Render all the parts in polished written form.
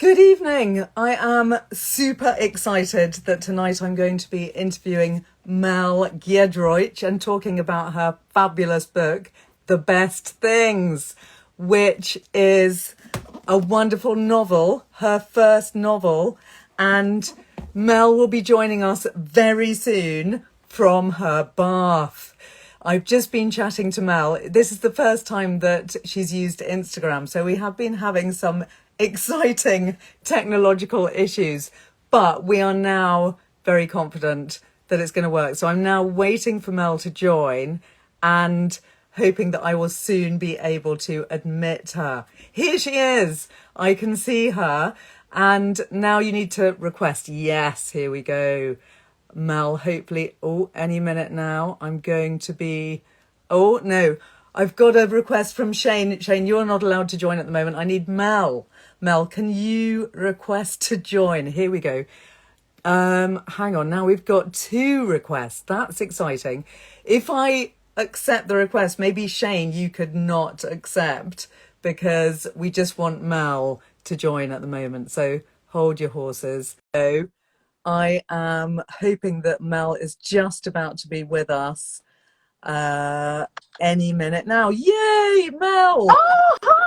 Good evening. I am super excited that tonight I'm going to be interviewing Mel Giedroyc and talking about her fabulous book, The Best Things, which is a wonderful novel, her first novel, and Mel will be joining us very soon from her bath. I've just been chatting to Mel. This is the first time that she's used Instagram, so we have been having some exciting technological issues, but we are now very confident that it's going to work. So I'm now waiting for Mel to join and hoping that I will soon be able to admit her. Here she is. I can see her. And now you need to request. Yes, here we go. Mel, hopefully, any minute now. I'm going to be, no, I've got a request from Shane. Shane, you're not allowed to join at the moment. I need Mel. Mel, can you request to join? Here we go. Hang on, now we've got 2 requests. That's exciting. If I accept the request, maybe Shane, you could not accept because we just want Mel to join at the moment. So hold your horses. So I am hoping that Mel is just about to be with us any minute now. Yay, Mel! Oh, hi!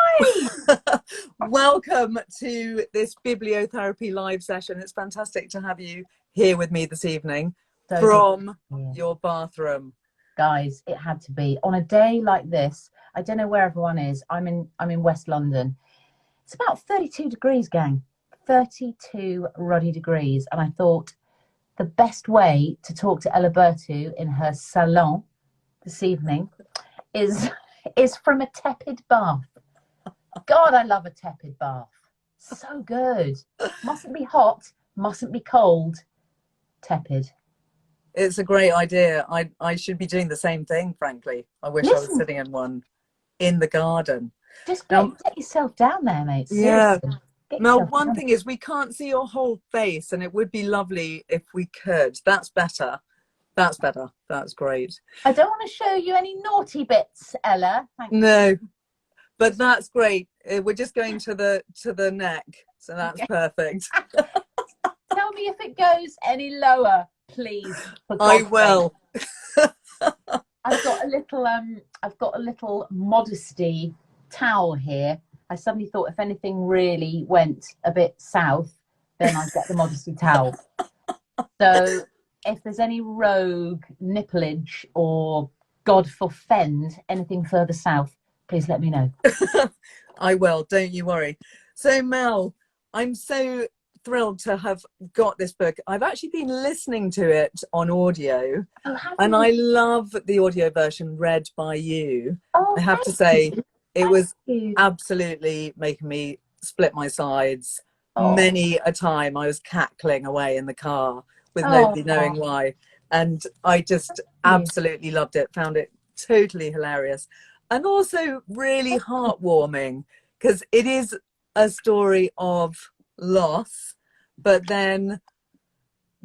Welcome to this bibliotherapy live session. It's fantastic to have you here with me this evening from your bathroom. Guys, it had to be. On a day like this, I don't know where everyone is. I'm in West London. It's about 32 degrees, gang. 32 ruddy degrees. And I thought the best way to talk to Ella Berthoud in her salon this evening is from a tepid bath. God, I love a tepid bath. So good. Mustn't be hot, mustn't be cold. Tepid. It's a great idea. I should be doing the same thing, frankly. I wish I was sitting in one in the garden. Just get yourself down there, mate. Yeah. Seriously. Mel, one thing is we can't see your whole face, and it would be lovely if we could. That's better. That's better. That's great. I don't want to show you any naughty bits, Ella. No, but that's great. We're just going to the neck, so that's perfect. Tell me if it goes any lower, please. I will. I've got a little modesty towel here. I suddenly thought if anything really went a bit south, then I'd get the modesty towel. So if there's any rogue nipplage or, God forfend, anything further south, please let me know. I will, don't you worry. So Mel, I'm so thrilled to have got this book. I've actually been listening to it on audio, and I love the audio version read by you. I have to say, it was absolutely making me split my sides. Many a time I was cackling away in the car with nobody knowing why. And I just absolutely loved it, found it totally hilarious. And also really heartwarming, because it is a story of loss, but then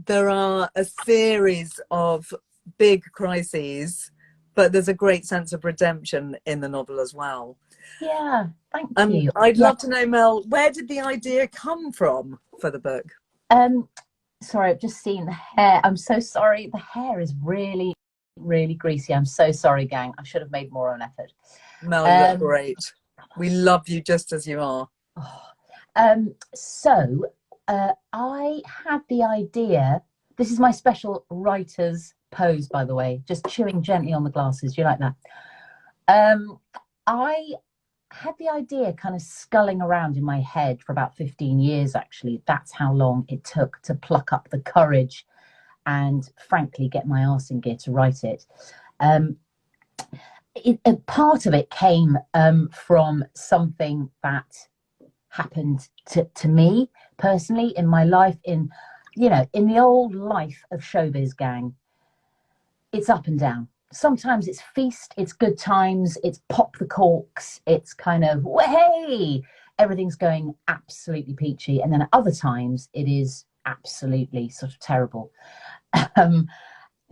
there are a series of big crises, but there's a great sense of redemption in the novel as well. Yeah, thank you. I'd love to know, Mel, where did the idea come from for the book? Sorry, I've just seen the hair. I'm so sorry. The hair is really, really greasy. I'm so sorry, gang. I should have made more of an effort. Mel, you look great. We love you just as you are. I had the idea. This is my special writer's pose, by the way. Just chewing gently on the glasses. Do you like that? I had the idea kind of sculling around in my head for about 15 years, actually. That's how long it took to pluck up the courage and, frankly, get my arse in gear to write it. Part of it came from something that happened to me personally in my life, in the old life of showbiz, gang. It's up and down. Sometimes it's feast, it's good times, it's pop the corks, it's kind of, hey, everything's going absolutely peachy. And then at other times it is absolutely sort of terrible.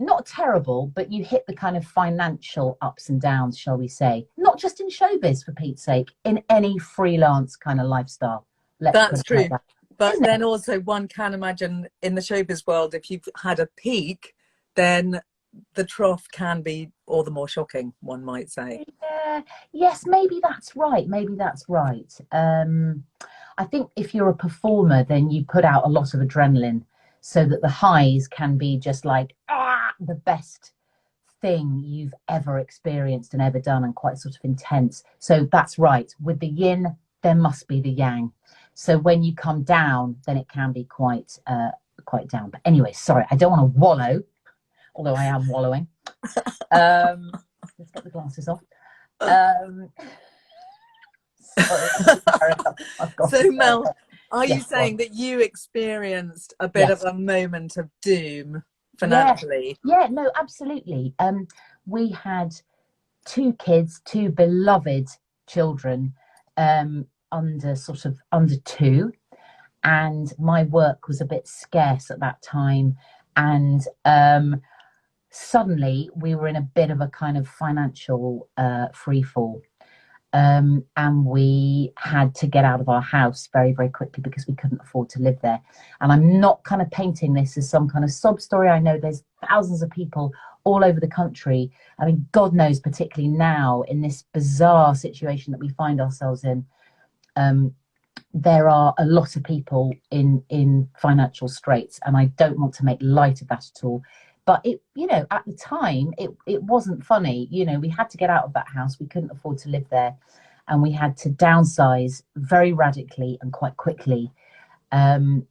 Not terrible, but you hit the kind of financial ups and downs, shall we say. Not just in showbiz, for Pete's sake, in any freelance kind of lifestyle. Let's put That's it like true. that, But isn't it? then also one can imagine in the showbiz world, if you've had a peak, then the trough can be all the more shocking, one might say. Yeah, yes, maybe that's right. Maybe that's right. I think if you're a performer, then you put out a lot of adrenaline so that the highs can be just like the best thing you've ever experienced and ever done, and quite sort of intense. So that's right. With the yin, there must be the yang. So when you come down, then it can be quite down. But anyway, sorry, I don't want to wallow, although I am wallowing. Let's get the glasses off. Um, sorry, I've got So, Mel, are you yes, go on. saying that you experienced a bit of Yes, a moment of doom yeah, financially? yeah, no, absolutely. We had two kids, two beloved children, under two, and my work was a bit scarce at that time, and suddenly we were in a bit of a kind of financial free fall. And we had to get out of our house very, very quickly because we couldn't afford to live there. And I'm not kind of painting this as some kind of sob story. I know there's thousands of people all over the country. I mean, God knows, particularly now in this bizarre situation that we find ourselves in, there are a lot of people in financial straits, and I don't want to make light of that at all. But it, at the time, it wasn't funny. We had to get out of that house. We couldn't afford to live there, and we had to downsize very radically and quite quickly. And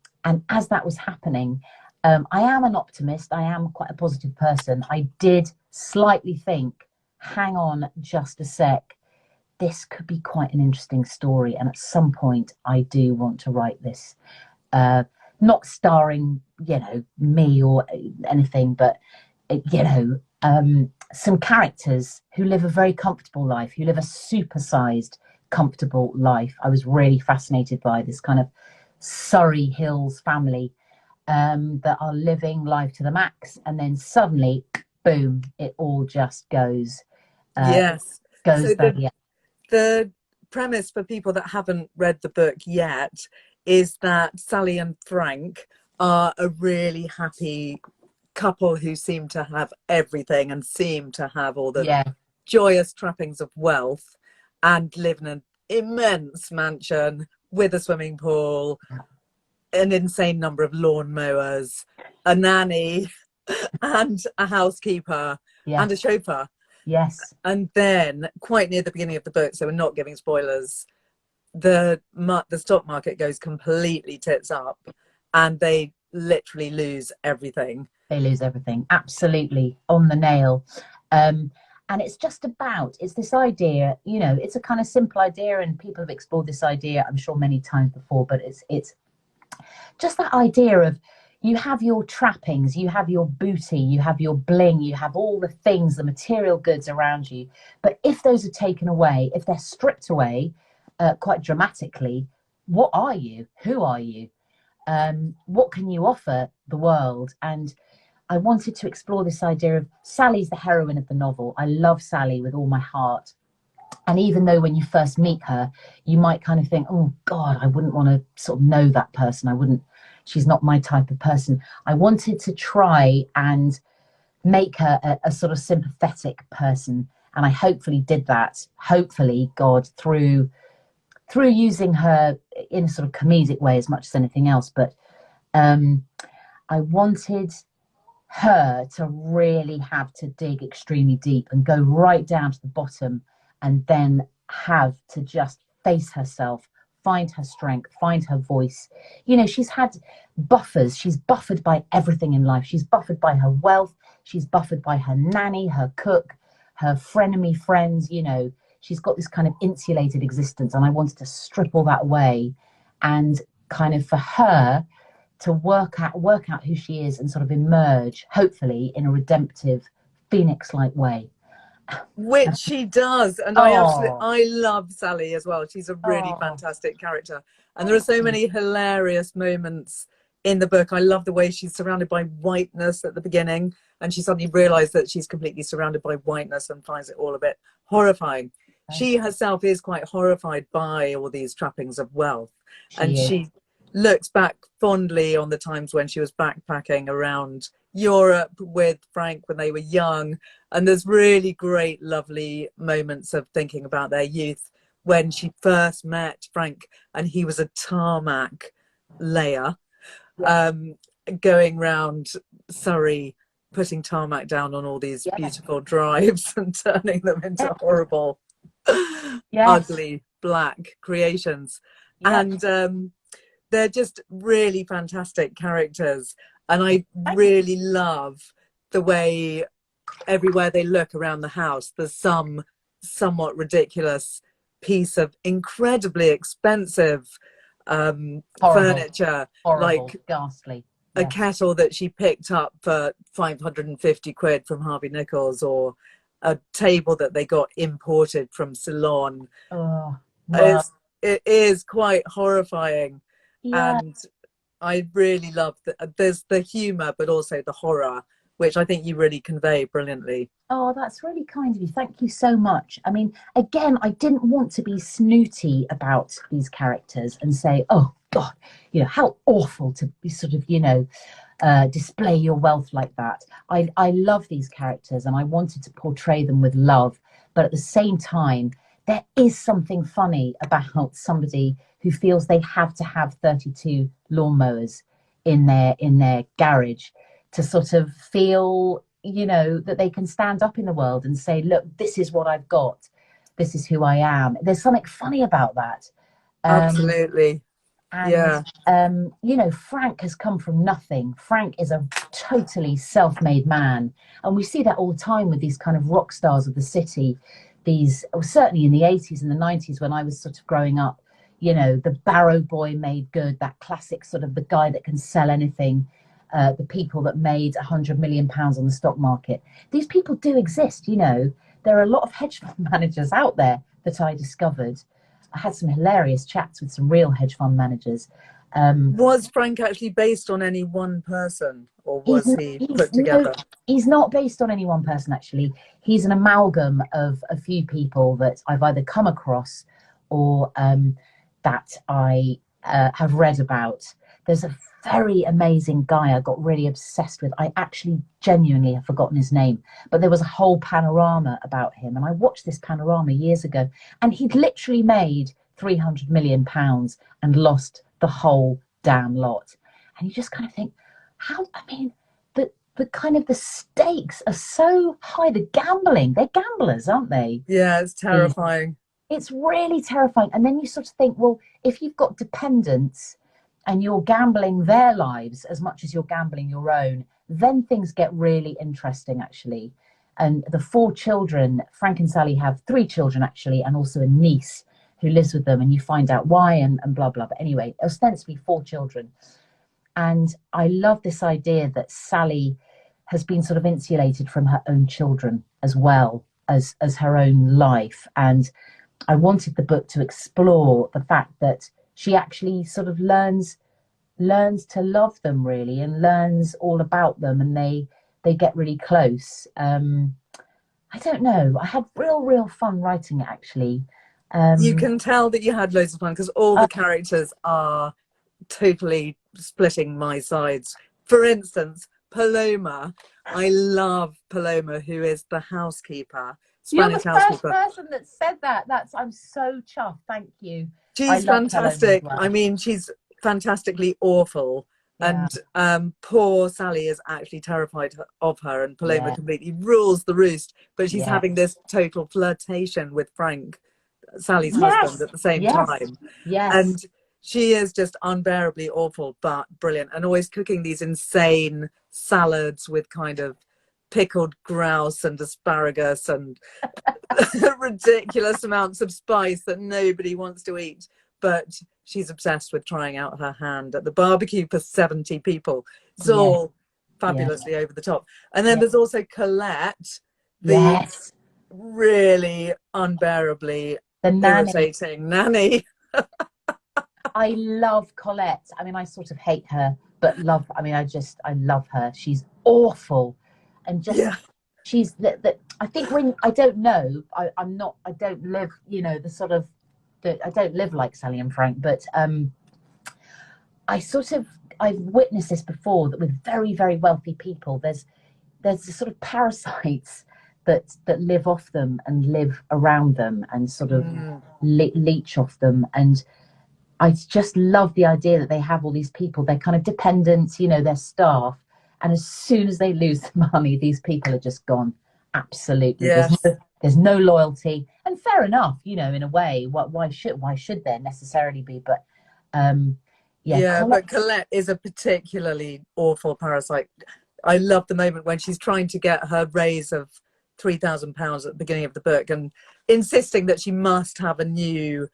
as that was happening, I am an optimist. I am quite a positive person. I did slightly think, hang on just a sec, this could be quite an interesting story. And at some point, I do want to write this. Not starring, me or anything, but, some characters who live a very comfortable life, who live a supersized, comfortable life. I was really fascinated by this kind of Surrey Hills family that are living life to the max. And then suddenly, boom, it all just Yes. goes So belly up. the premise for people that haven't read the book yet is that Sally and Frank are a really happy couple who seem to have everything and seem to have all the Yeah, joyous trappings of wealth and live in an immense mansion with a swimming pool, an insane number of lawn mowers, a nanny, and a housekeeper yeah, and a chauffeur. yes. And then, quite near the beginning of the book, so we're not giving spoilers, the stock market goes completely tits up, and they literally lose everything. They lose everything. Absolutely on the nail. And it's this idea, it's a kind of simple idea, and people have explored this idea, I'm sure, many times before, but it's just that idea of, you have your trappings, you have your booty, you have your bling, you have all the things, the material goods around you. But if those are taken away, if they're stripped away quite dramatically, what are you? Who are you? What can you offer the world? And I wanted to explore this idea of, Sally's the heroine of the novel. I love Sally with all my heart. And even though when you first meet her, you might kind of think, oh God, I wouldn't want to sort of know that person. She's not my type of person. I wanted to try and make her a sort of sympathetic person. And I hopefully did that. Hopefully, God, through using her in a sort of comedic way as much as anything else. But I wanted her to really have to dig extremely deep and go right down to the bottom, and then have to just face herself, find her strength, find her voice. She's had buffers. She's buffered by everything in life. She's buffered by her wealth. She's buffered by her nanny, her cook, her frenemy friends. She's got this kind of insulated existence. And I wanted to strip all that away, and kind of for her to work out who she is, and sort of emerge, hopefully, in a redemptive, phoenix-like way. Which she does. And Oh, I love Sally as well. She's a really oh, fantastic character. And there are thank so you. many hilarious moments in the book. I love the way she's surrounded by whiteness at the beginning, and she suddenly realized that she's completely surrounded by whiteness and finds it all a bit horrifying. she herself is quite horrified by all these trappings of wealth. And She is. she looks back fondly on the times when she was backpacking around Europe with Frank when they were young. And there's really great, lovely moments of thinking about their youth when she first met Frank and he was a tarmac layer, going round Surrey, putting tarmac down on all these beautiful drives and turning them into horrible, ugly black creations. And they're just really fantastic characters. And I really love the way everywhere they look around the house, there's some somewhat ridiculous piece of incredibly expensive furniture, like ghastly. A kettle that she picked up for 550 quid from Harvey Nichols, or a table that they got imported from Ceylon. It is quite horrifying. And I really love that there's the humour but also the horror, which I think you really convey brilliantly. Oh, that's really kind of you. Thank you so much. I mean, again, I didn't want to be snooty about these characters and say, oh, God, you know, how awful to be sort of, you know, display your wealth like that. I love these characters and I wanted to portray them with love. But at the same time, there is something funny about somebody who feels they have to have 32 lawnmowers in their garage to sort of feel, you know, that they can stand up in the world and say, look, this is what I've got. This is who I am. There's something funny about that. Absolutely. And, you know, Frank has come from nothing. Frank is a totally self-made man. And we see that all the time with these kind of rock stars of the city. These, certainly in the 80s and the 90s when I was sort of growing up, you know, the Barrow Boy made good, that classic sort of the guy that can sell anything, the people that made £100 million on the stock market. These people do exist, you know. There are a lot of hedge fund managers out there that I discovered. I had some hilarious chats with some real hedge fund managers. Was Frank actually based on any one person, or was he put together? No, he's not based on any one person, actually. He's an amalgam of a few people that I've either come across or that I have read about. There's a very amazing guy I got really obsessed with. I actually genuinely have forgotten his name, but there was a whole panorama about him. And I watched this panorama years ago, and he'd literally made £300 million and lost the whole damn lot. And you just kind of think, how, I mean, the kind of the stakes are so high. The gambling, they're gamblers, aren't they? Yeah, it's terrifying. It's really terrifying. And then you sort of think, well, if you've got dependents and you're gambling their lives as much as you're gambling your own, then things get really interesting, actually. And the 4 children, Frank and Sally have 3 children, actually, and also a niece who lives with them, and you find out why and blah, blah. But anyway, ostensibly 4 children. And I love this idea that Sally has been sort of insulated from her own children as well as her own life. And I wanted the book to explore the fact that she actually sort of learns to love them, really, and learns all about them, and they get really close. I don't know. I had real fun writing it, actually. You can tell that you had loads of fun because all the characters are totally splitting my sides. For instance, Paloma. I love Paloma, who is the housekeeper. Spanish You're the housekeeper. first person that said that. I'm so chuffed. Thank you. She's fantastic. Well. I mean, she's fantastically awful. Yeah. And poor Sally is actually terrified of her, and Paloma completely rules the roost. But she's having this total flirtation with Frank, Sally's husband, at the same time. Yes. And she is just unbearably awful, but brilliant, and always cooking these insane salads with kind of pickled grouse and asparagus and ridiculous amounts of spice that nobody wants to eat. But she's obsessed with trying out her hand at the barbecue for 70 people. It's all fabulously over the top. And then there's also Colette, the really unbearably irritating nanny. I love Colette. I mean, I sort of hate her, but I love her. She's awful and just she's that I think when I don't know, I'm not, I don't live, you know, the sort of I don't live like Sally and Frank, but I've witnessed this before, that with very, very wealthy people, there's this sort of parasites that live off them and live around them and sort of leech off them. And I just love the idea that they have all these people, they're kind of dependents, you know, their staff. And as soon as they lose the money, these people are just gone. Absolutely. Yes. There's no loyalty. And fair enough, you know, in a way. Why should there necessarily be? But but Colette is a particularly awful parasite. I love the moment when she's trying to get her raise of £3,000 at the beginning of the book and insisting that she must have a new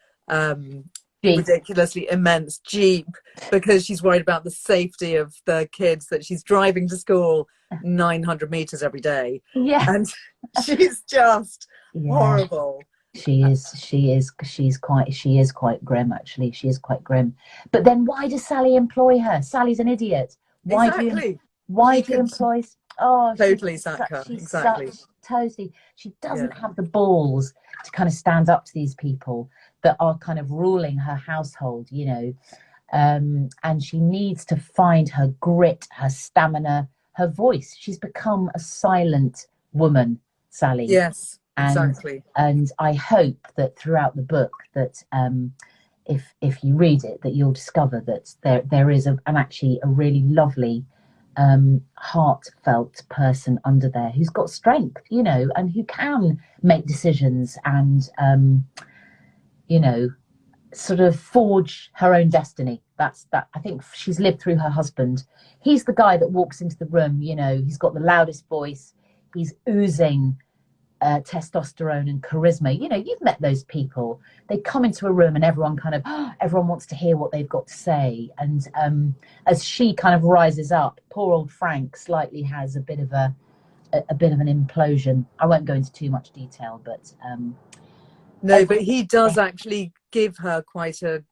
ridiculously immense Jeep because she's worried about the safety of the kids that she's driving to school 900 meters every day. Yeah. And she's just horrible. She is quite grim, actually. She is quite grim. But then why does Sally employ her? Sally's an idiot. Why do you employ? Oh, totally sack her. Exactly. Totally. She doesn't have the balls to kind of stand up to these people that are kind of ruling her household, you know. And she needs to find her grit, her stamina, her voice. She's become a silent woman, Sally. Yes, exactly. And I hope that throughout the book that if you read it, that you'll discover that there is actually a really lovely heartfelt person under there who's got strength, you know, and who can make decisions and you know, sort of forge her own destiny. That's that. I think she's lived through her husband. He's the guy that walks into the room, you know, he's got the loudest voice, he's oozing testosterone and charisma. You know, you've met those people. They come into a room and everyone wants to hear what they've got to say. And as she kind of rises up, poor old Frank slightly has a bit of an implosion. I won't go into too much detail, but no, but he does actually give her quite a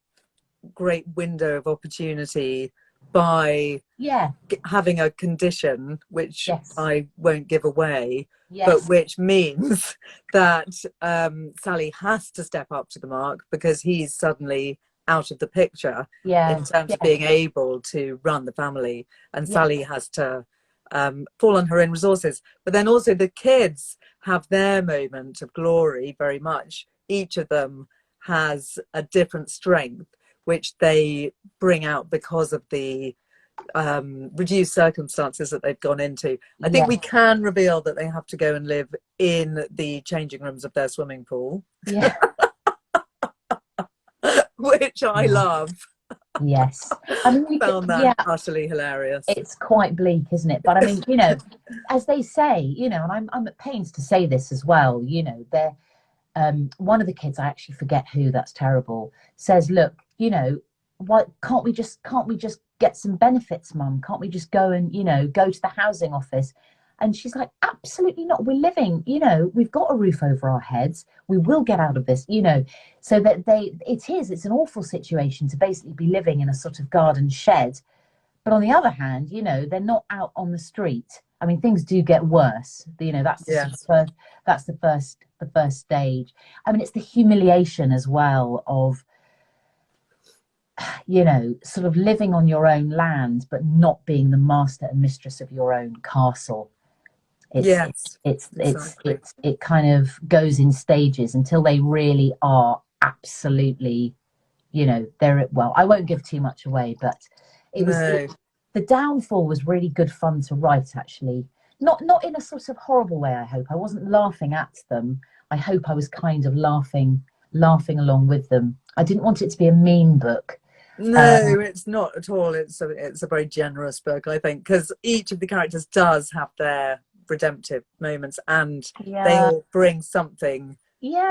great window of opportunity by having a condition, which I won't give away, but which means that Sally has to step up to the mark because he's suddenly out of the picture in terms of being able to run the family, and Sally has to fall on her own resources. But then also the kids have their moment of glory very much. Each of them has a different strength which they bring out because of the reduced circumstances that they've gone into. I think we can reveal that they have to go and live in the changing rooms of their swimming pool, which I love. Yes, I mean, found that utterly hilarious. It's quite bleak, isn't it? But I mean, you know, as they say, you know, and I'm at pains to say this as well, you know, they're one of the kids, I actually forget who, that's terrible, says, look, you know, why can't we just get some benefits, Mum? Can't we just go and, you know, go to the housing office? And she's like, absolutely not. We're living, you know, we've got a roof over our heads. We will get out of this, you know. So that it's an awful situation to basically be living in a sort of garden shed. But on the other hand, you know, they're not out on the street. I mean, things do get worse. You know, that's the first stage. I mean, it's the humiliation as well of, you know, sort of living on your own land, but not being the master and mistress of your own castle. It kind of goes in stages until they really are absolutely, you know, I won't give too much away, but the downfall was really good fun to write, actually. Not in a sort of horrible way, I hope. I wasn't laughing at them. I hope I was kind of laughing along with them. I didn't want it to be a mean book. No, it's not at all. It's a very generous book, I think, because each of the characters does have their redemptive moments, and they all bring something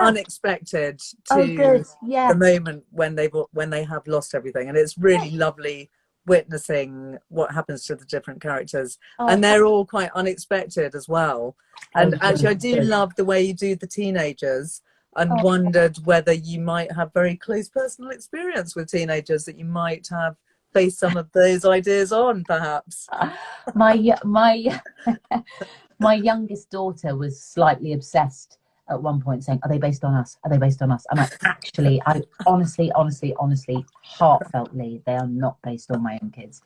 unexpected to the moment when they have lost everything, and it's really lovely witnessing what happens to the different characters, and they're all quite unexpected as well. And actually, I do love the way you do the teenagers, and wondered whether you might have very close personal experience with teenagers that you might have based some of those ideas on, perhaps. My My youngest daughter was slightly obsessed at one point, saying, "Are they based on us? Are they based on us?" I'm like, actually, I honestly, heartfeltly, they are not based on my own kids.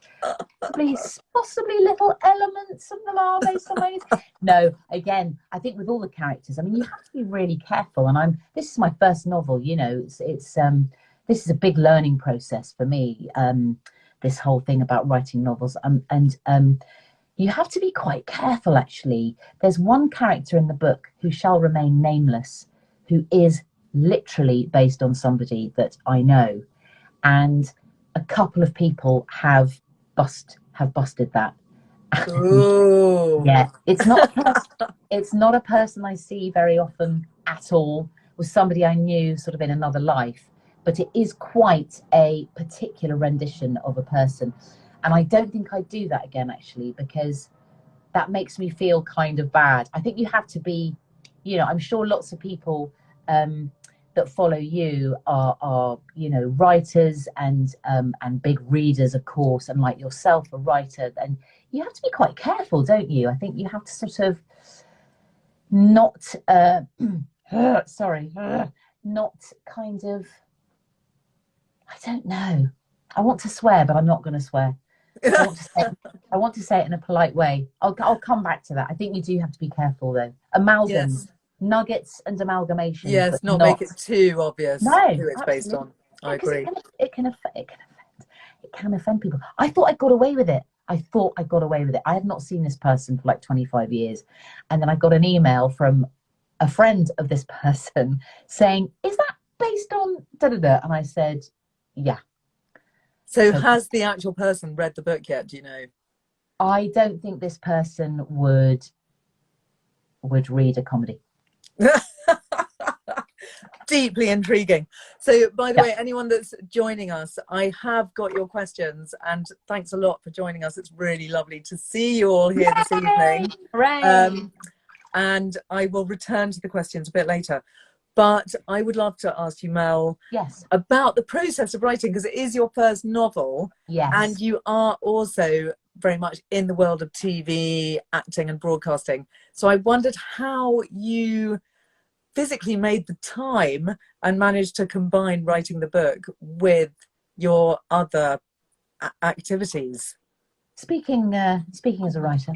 Possibly little elements of them are based on my own. No, again, I think with all the characters, I mean, you have to be really careful. And this is my first novel, you know, this is a big learning process for me. This whole thing about writing novels, and you have to be quite careful, actually. There's one character in the book who shall remain nameless, who is literally based on somebody that I know. And a couple of people have busted that. Ooh. Yeah, it's not a person I see very often at all. It was somebody I knew sort of in another life, but it is quite a particular rendition of a person. And I don't think I'd do that again, actually, because that makes me feel kind of bad. I think you have to be, you know, I'm sure lots of people that follow you are you know, writers and big readers, of course, and like yourself, a writer, and you have to be quite careful, don't you? I think you have to sort of not not kind of, I don't know. I want to swear, but I'm not going to swear. I want to say it in a polite way. I'll come back to that. I think you do have to be careful, though. Amalgams, Yes. Nuggets and amalgamations. Yes, but not make it too obvious No, who it's based absolutely. on. I Yeah, 'cause agree. it can offend people. I thought I got away with it. I had not seen this person for like 25 years. And then I got an email from a friend of this person saying, "Is that based on da da da?" And I said, "Yeah." So has the actual person read the book yet? Do you know? I don't think this person would read a comedy. Deeply intriguing. So, by the Yeah. way, anyone that's joining us, I have got your questions, and thanks a lot for joining us. It's really lovely to see you all here this evening. Hooray! And I will return to the questions a bit later. But I would love to ask you, Mel, Yes. about the process of writing, because it is your first novel. Yes. And you are also very much in the world of TV, acting and broadcasting. So I wondered how you physically made the time and managed to combine writing the book with your other activities. Speaking as a writer,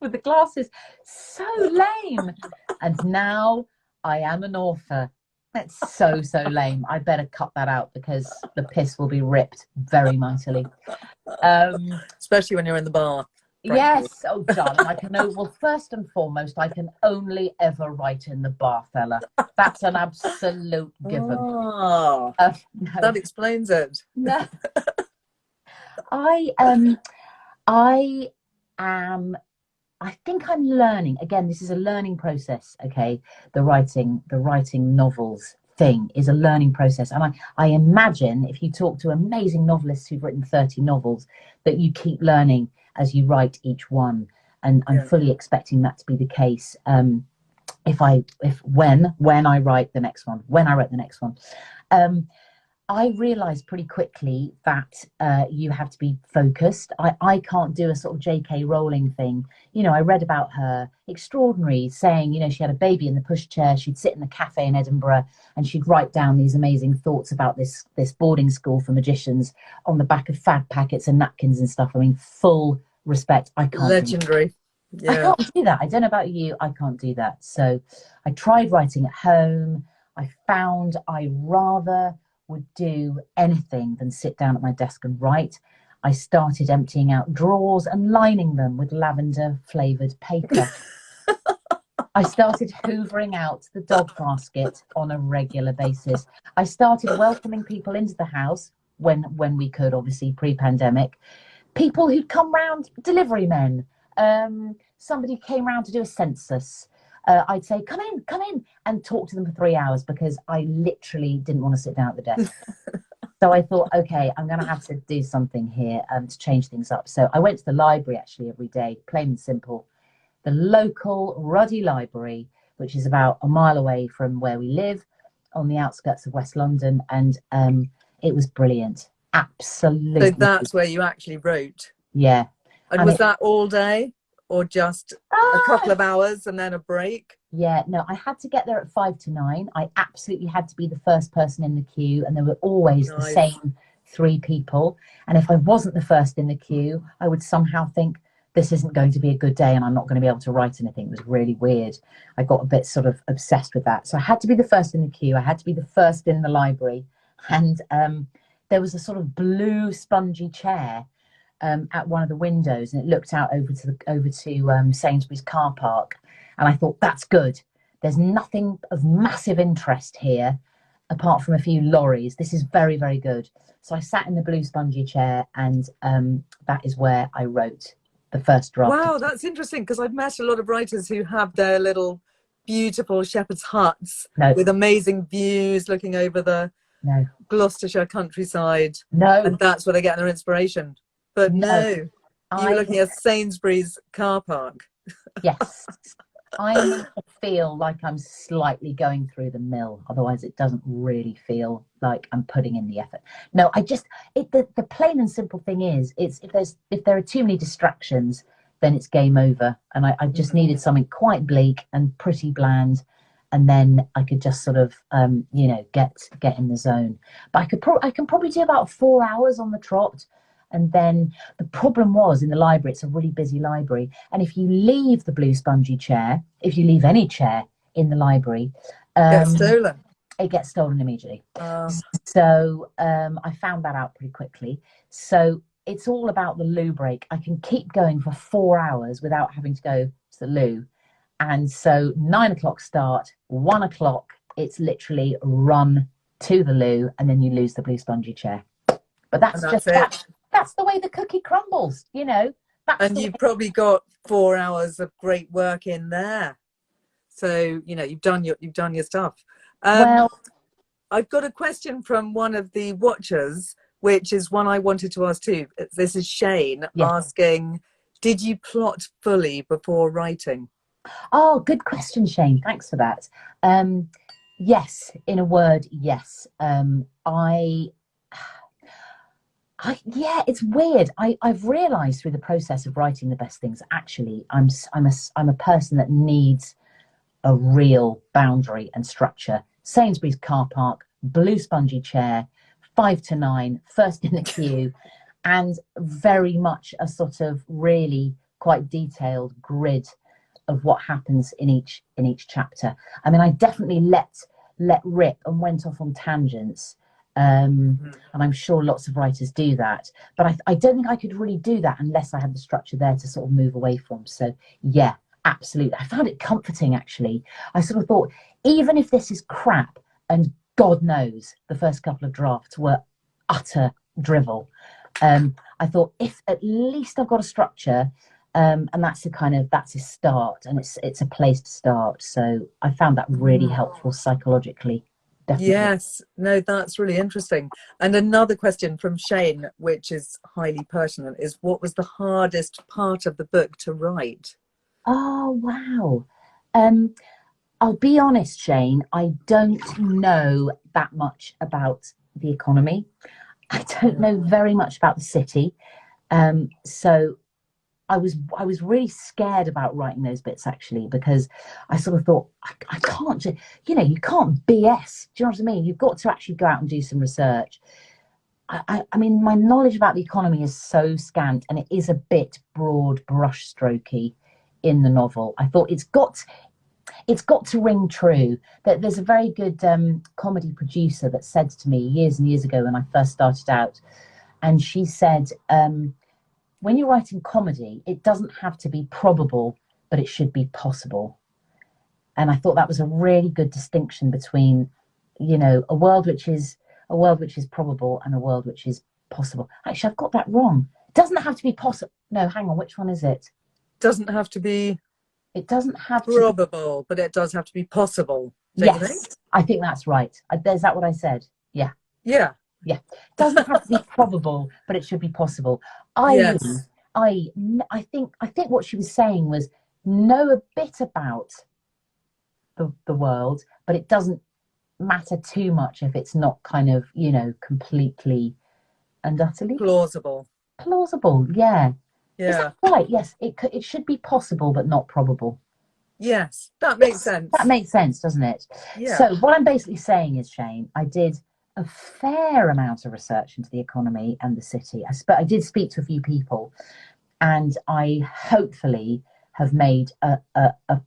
with the glasses, so lame. And now I am an author. That's so lame. I better cut that out because the piss will be ripped very mightily. Especially when you're in the bar. Frankly. Yes, oh darling, I can know. Well, first and foremost, I can only ever write in the bar, fella. That's an absolute given. No. That explains it. No. I think I'm learning. Again, this is a learning process. Okay, the writing novels thing is a learning process, and I imagine if you talk to amazing novelists who've written 30 novels, that you keep learning as you write each one, and I'm fully expecting that to be the case. When I write the next one, I realised pretty quickly that you have to be focused. I can't do a sort of J.K. Rowling thing. You know, I read about her, extraordinary, saying, you know, she had a baby in the pushchair. She'd sit in a cafe in Edinburgh and she'd write down these amazing thoughts about this boarding school for magicians on the back of fag packets and napkins and stuff. I mean, full respect. I can't. Legendary. I can't do that. I don't know about you. I can't do that. So I tried writing at home. I found I rather would do anything than sit down at my desk and write. I started emptying out drawers and lining them with lavender flavoured paper. I started hoovering out the dog basket on a regular basis. I started welcoming people into the house when we could, obviously pre-pandemic. People who'd come round, delivery men. Somebody came round to do a census. I'd say, come in, and talk to them for 3 hours because I literally didn't want to sit down at the desk. So I thought, okay, I'm going to have to do something here to change things up. So I went to the library actually every day, plain and simple. The local Ruddy Library, which is about a mile away from where we live on the outskirts of West London. And it was brilliant. Absolutely. So that's where you actually wrote? Yeah. And was that all day? or just a Ah! couple of hours and then a break? Yeah, no, I had to get there at 5 to 9. I absolutely had to be the first person in the queue, and there were always the Nice. same 3 people. And if I wasn't the first in the queue, I would somehow think this isn't going to be a good day and I'm not going to be able to write anything. It was really weird. I got a bit sort of obsessed with that. So I had to be the first in the queue. I had to be the first in the library. And there was a sort of blue spongy chair at one of the windows, and it looked out over to Sainsbury's car park. And I thought, that's good. There's nothing of massive interest here apart from a few lorries. This is very, very good. So I sat in the blue spongy chair, and that is where I wrote the first draft. Wow, that's interesting, because I've met a lot of writers who have their little beautiful shepherd's huts No, with amazing views looking over the no, Gloucestershire countryside, no, and that's where they get their inspiration. But no. no, you were I, looking at Sainsbury's car park. yes, I need to feel like I'm slightly going through the mill. Otherwise, it doesn't really feel like I'm putting in the effort. No, the plain and simple thing is, it's if there are too many distractions, then it's game over. And I just needed something quite bleak and pretty bland, and then I could just sort of get in the zone. But I can probably do about 4 hours on the trot. And then the problem was, in the library, it's a really busy library. And if you leave the blue spongy chair, if you leave any chair in the library, Get stolen. it gets stolen immediately. So I found that out pretty quickly. So it's all about the loo break. I can keep going for 4 hours without having to go to the loo. And so 9 o'clock start, 1 o'clock, it's literally run to the loo, and then you lose the blue spongy chair. But that's just it. That's the way the cookie crumbles, you know. And you've probably got 4 hours of great work in there. So, you've done your stuff. Well, I've got a question from one of the watchers, which is one I wanted to ask too. This is Shane asking, did you plot fully before writing? Oh, good question, Shane. Thanks for that. Yes, in a word, yes. Yeah, it's weird. I've realised through the process of writing the best things, actually, I'm a person that needs a real boundary and structure. Sainsbury's car park, blue spongy chair, 5 to 9, first in the queue, and very much a sort of really quite detailed grid of what happens in each chapter. I mean, I definitely let rip and went off on tangents. And I'm sure lots of writers do that, but I don't think I could really do that unless I had the structure there to sort of move away from. So yeah, absolutely. I found it comforting, actually. I sort of thought, even if this is crap, and God knows the first couple of drafts were utter drivel, I thought, if at least I've got a structure, and that's a start, and it's a place to start. So I found that really helpful psychologically. Definitely. Yes, no, that's really interesting. And another question from Shane, which is highly pertinent, is what was the hardest part of the book to write? Oh, wow. I'll be honest, Shane, I don't know that much about the economy. I don't know very much about the city. So I was really scared about writing those bits, actually, because I sort of thought, I can't, you can't BS. Do you know what I mean? You've got to actually go out and do some research. I mean, my knowledge about the economy is so scant, and it is a bit broad brushstrokey in the novel. I thought it's got to ring true. That there's a very good comedy producer that said to me years and years ago when I first started out, and she said, when you're writing comedy, it doesn't have to be probable, but it should be possible. And I thought that was a really good distinction between, a world which is probable and a world which is possible. Actually, I've got that wrong. It doesn't have to be possible. No, hang on. Which one is it? Doesn't have to be. It doesn't have probable, but it does have to be possible. Yes, I think that's right. Is that what I said? Yeah. Yeah. Yeah. It doesn't have to be probable, but it should be possible. I think what she was saying was, know a bit about the world, but it doesn't matter too much if it's not kind of, completely and utterly plausible. Yeah. Is Yeah. that right? Yes, it should be possible, but not probable. Yes, that makes Yes, that sense. makes sense, doesn't it? Yeah. So what I'm basically saying is, Shane, I did a fair amount of research into the economy and the city. I did speak to a few people, and I hopefully have made a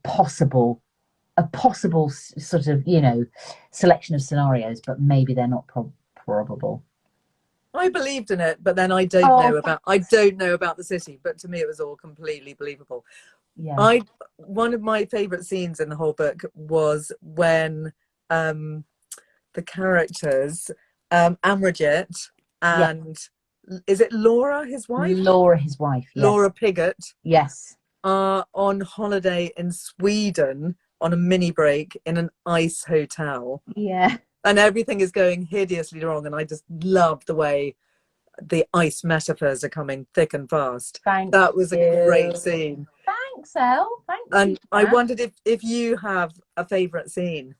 possible sort of selection of scenarios, but maybe they're not probable. I believed in it, but then I Oh, don't know about the city, but to me it was all completely believable. yeah, I One of my favorite scenes in the whole book was when um the characters Amrajit yeah. and is it Laura, his wife? Laura, his wife. Yes, Laura Pigott yes, are on holiday in Sweden on a mini break in an ice hotel. yeah. And everything is going hideously wrong. And I just love the way the ice metaphors are coming thick and fast. Thank That was a you. great scene. Thanks, Elle. Thank you And for I that. wondered if you have a favourite scene.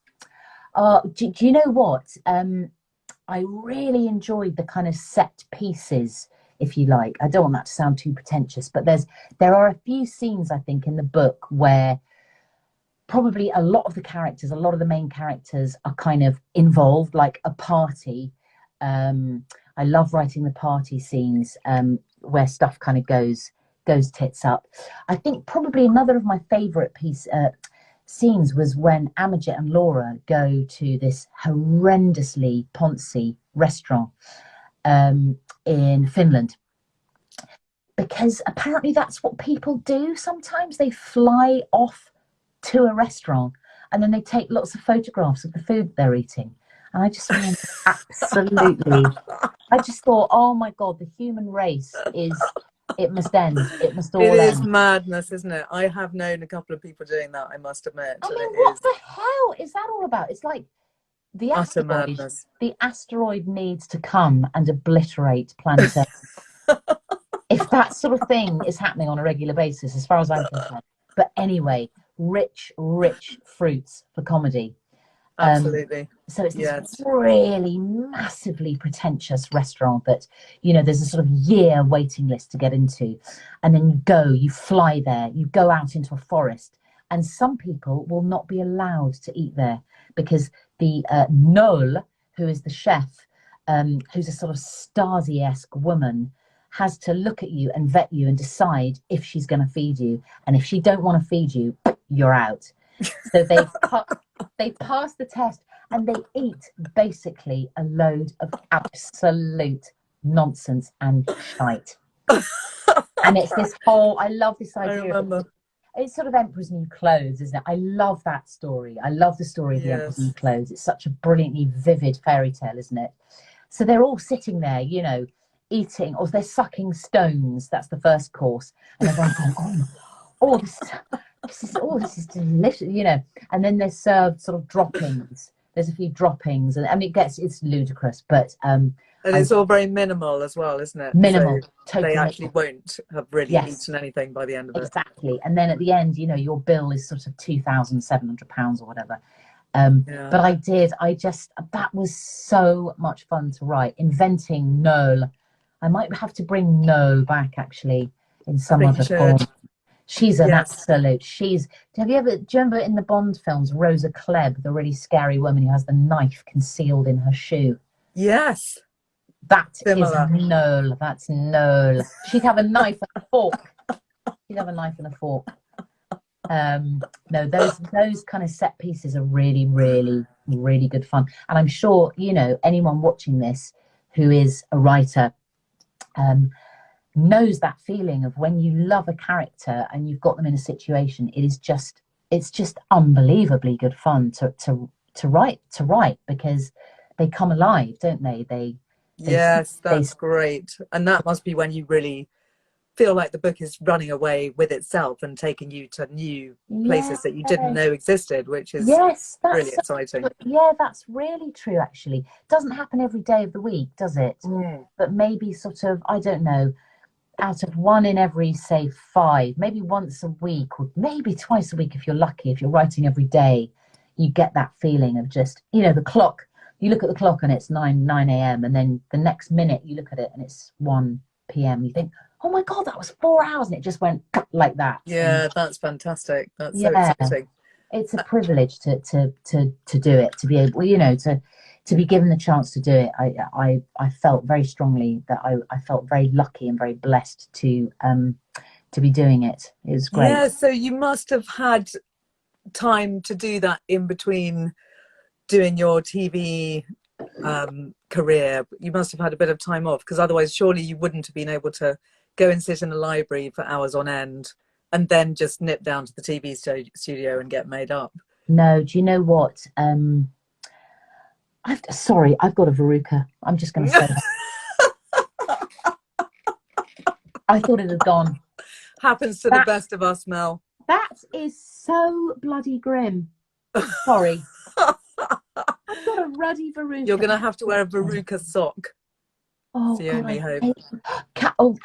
Do you know what? I really enjoyed the kind of set pieces, if you like. I don't want that to sound too pretentious, but there are a few scenes I think in the book where probably a lot of the main characters are kind of involved, like a party. I love writing the party scenes where stuff kind of goes tits up. I think probably another of my favourite scenes was when Amajit and Laura go to this horrendously poncy restaurant in Finland. Because apparently that's what people do. Sometimes they fly off to a restaurant and then they take lots of photographs of the food they're eating. And I just found absolutely, I just thought, oh my God, the human race it must end. It must It all is end. madness, isn't it? I have known a couple of people doing that, I must admit. I And mean, it what is the hell is that all about? It's like the utter asteroid, madness. the asteroid needs to come and obliterate planet Earth. If that sort of thing is happening on a regular basis, as far as I'm concerned. But anyway, rich, rich fruits for comedy. Absolutely. So it's this Yes. really massively pretentious restaurant that, there's a sort of year waiting list to get into. And then you fly there, you go out into a forest, and some people will not be allowed to eat there because the Noel, who is the chef, who's a sort of Stasi-esque woman, has to look at you and vet you and decide if she's going to feed you. And if she don't want to feed you, you're out. So they pass the test and they eat basically a load of absolute nonsense and shite. And it's this whole, I love this I idea of remember. it's sort of Emperor's New Clothes, isn't it? I love that story. I love the story of the Emperor's New Yes. Clothes. It's such a brilliantly vivid fairy tale, isn't it? So they're all sitting there, eating, or they're sucking stones. That's the first course. And everyone's going, oh, this is delicious, And then they're served sort of droppings. There's a few droppings, and I mean, it's ludicrous, but And it's all very minimal as well, isn't it? minimal, So totally they actually minimal. won't have really Yes, eaten anything by the end of it. exactly. And then at the end, your bill is sort of £2,700 or whatever. Yeah. But that was so much fun to write. Inventing Noel. I might have to bring No back actually in I some think you other form. should. She's an Yes. absolute. Do you remember in the Bond films, Rosa Klebb, the really scary woman who has the knife concealed in her shoe? Yes. That is Similar. Noel. That's Noel. She'd have a knife and a fork. She'd have a knife and a fork. No, those kind of set pieces are really, really, really good fun. And I'm sure, anyone watching this who is a writer knows that feeling of when you love a character and you've got them in a situation. It's just unbelievably good fun to write because they come alive, don't they? Yes, that's great. And that must be when you really feel like the book is running away with itself and taking you to new places that you didn't know existed, which is really exciting. Yeah, that's really true actually. Doesn't happen every day of the week, does it? But maybe sort of, I don't know, out of one in every, say, 5, maybe once a week or maybe twice a week if you're lucky. If you're writing every day, you get that feeling of just, the clock. You look at the clock and it's 9 a.m. and then the next minute you look at it and it's 1 p.m. You think, oh my God, that was 4 hours. And it just went like that. And Yeah, that's fantastic. That's so yeah, exciting. it's a privilege to do it, to be able, you know, to be given the chance to do it. I felt very strongly that I felt very lucky and very blessed to be doing it. It was great. Yeah, so you must have had time to do that in between doing your TV career. You must have had a bit of time off, because otherwise surely you wouldn't have been able to go and sit in a library for hours on end and then just nip down to the TV studio and get made up. No, do you know what? I've got a verruca. I'm just going to say that. I thought it had gone. Happens to the best of us, Mel. That is so bloody grim. Sorry. I've got a ruddy verruca. You're going to have to wear a verruca sock. Oh, It's the only hope.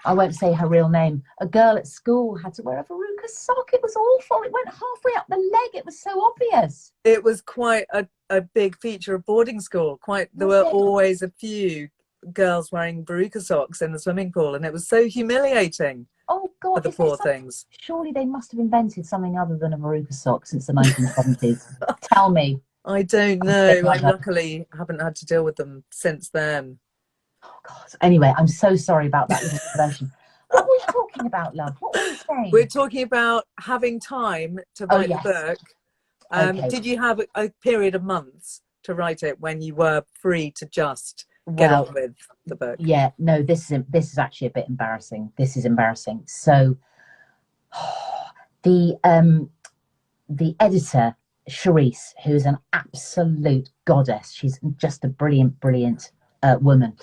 I won't say her real name. A girl at school had to wear a verruca sock. It was awful. It went halfway up the leg. It was so obvious. It was quite a big feature of boarding school. There were always a few girls wearing verruca socks in the swimming pool, and it was so humiliating. Oh God, for the poor things. Surely they must have invented something other than a verruca sock since the 1970s. Tell me. I don't know. I luckily haven't had to deal with them since then. Oh God. Anyway, I'm so sorry about that little introduction. What were we talking about, love? What were we saying? We're talking about having time to write the book. Okay. Did you have a period of months to write it when you were free to just get on with the book? Yeah, no, this is actually a bit embarrassing. This is embarrassing. So the editor, Charisse, who's an absolute goddess, she's just a brilliant woman,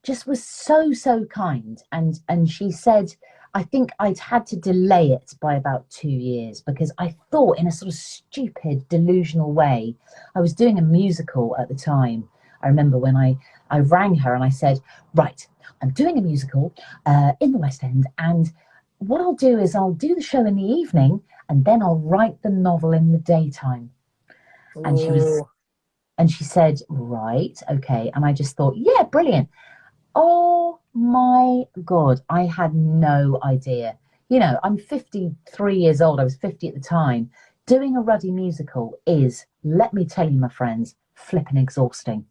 just was so kind, and she said, I think I'd had to delay it by about 2 years because I thought, in a sort of stupid delusional way, I was doing a musical at the time. I remember when I rang her and I said, right, I'm doing a musical in the West End, and what I'll do is I'll do the show in the evening and then I'll write the novel in the daytime. And she said, right, okay. And I just thought, yeah, brilliant. Oh my God, I had no idea. You know, I'm 53 years old. I was 50 at the time. Doing a ruddy musical is, let me tell you, my friends, flipping exhausting.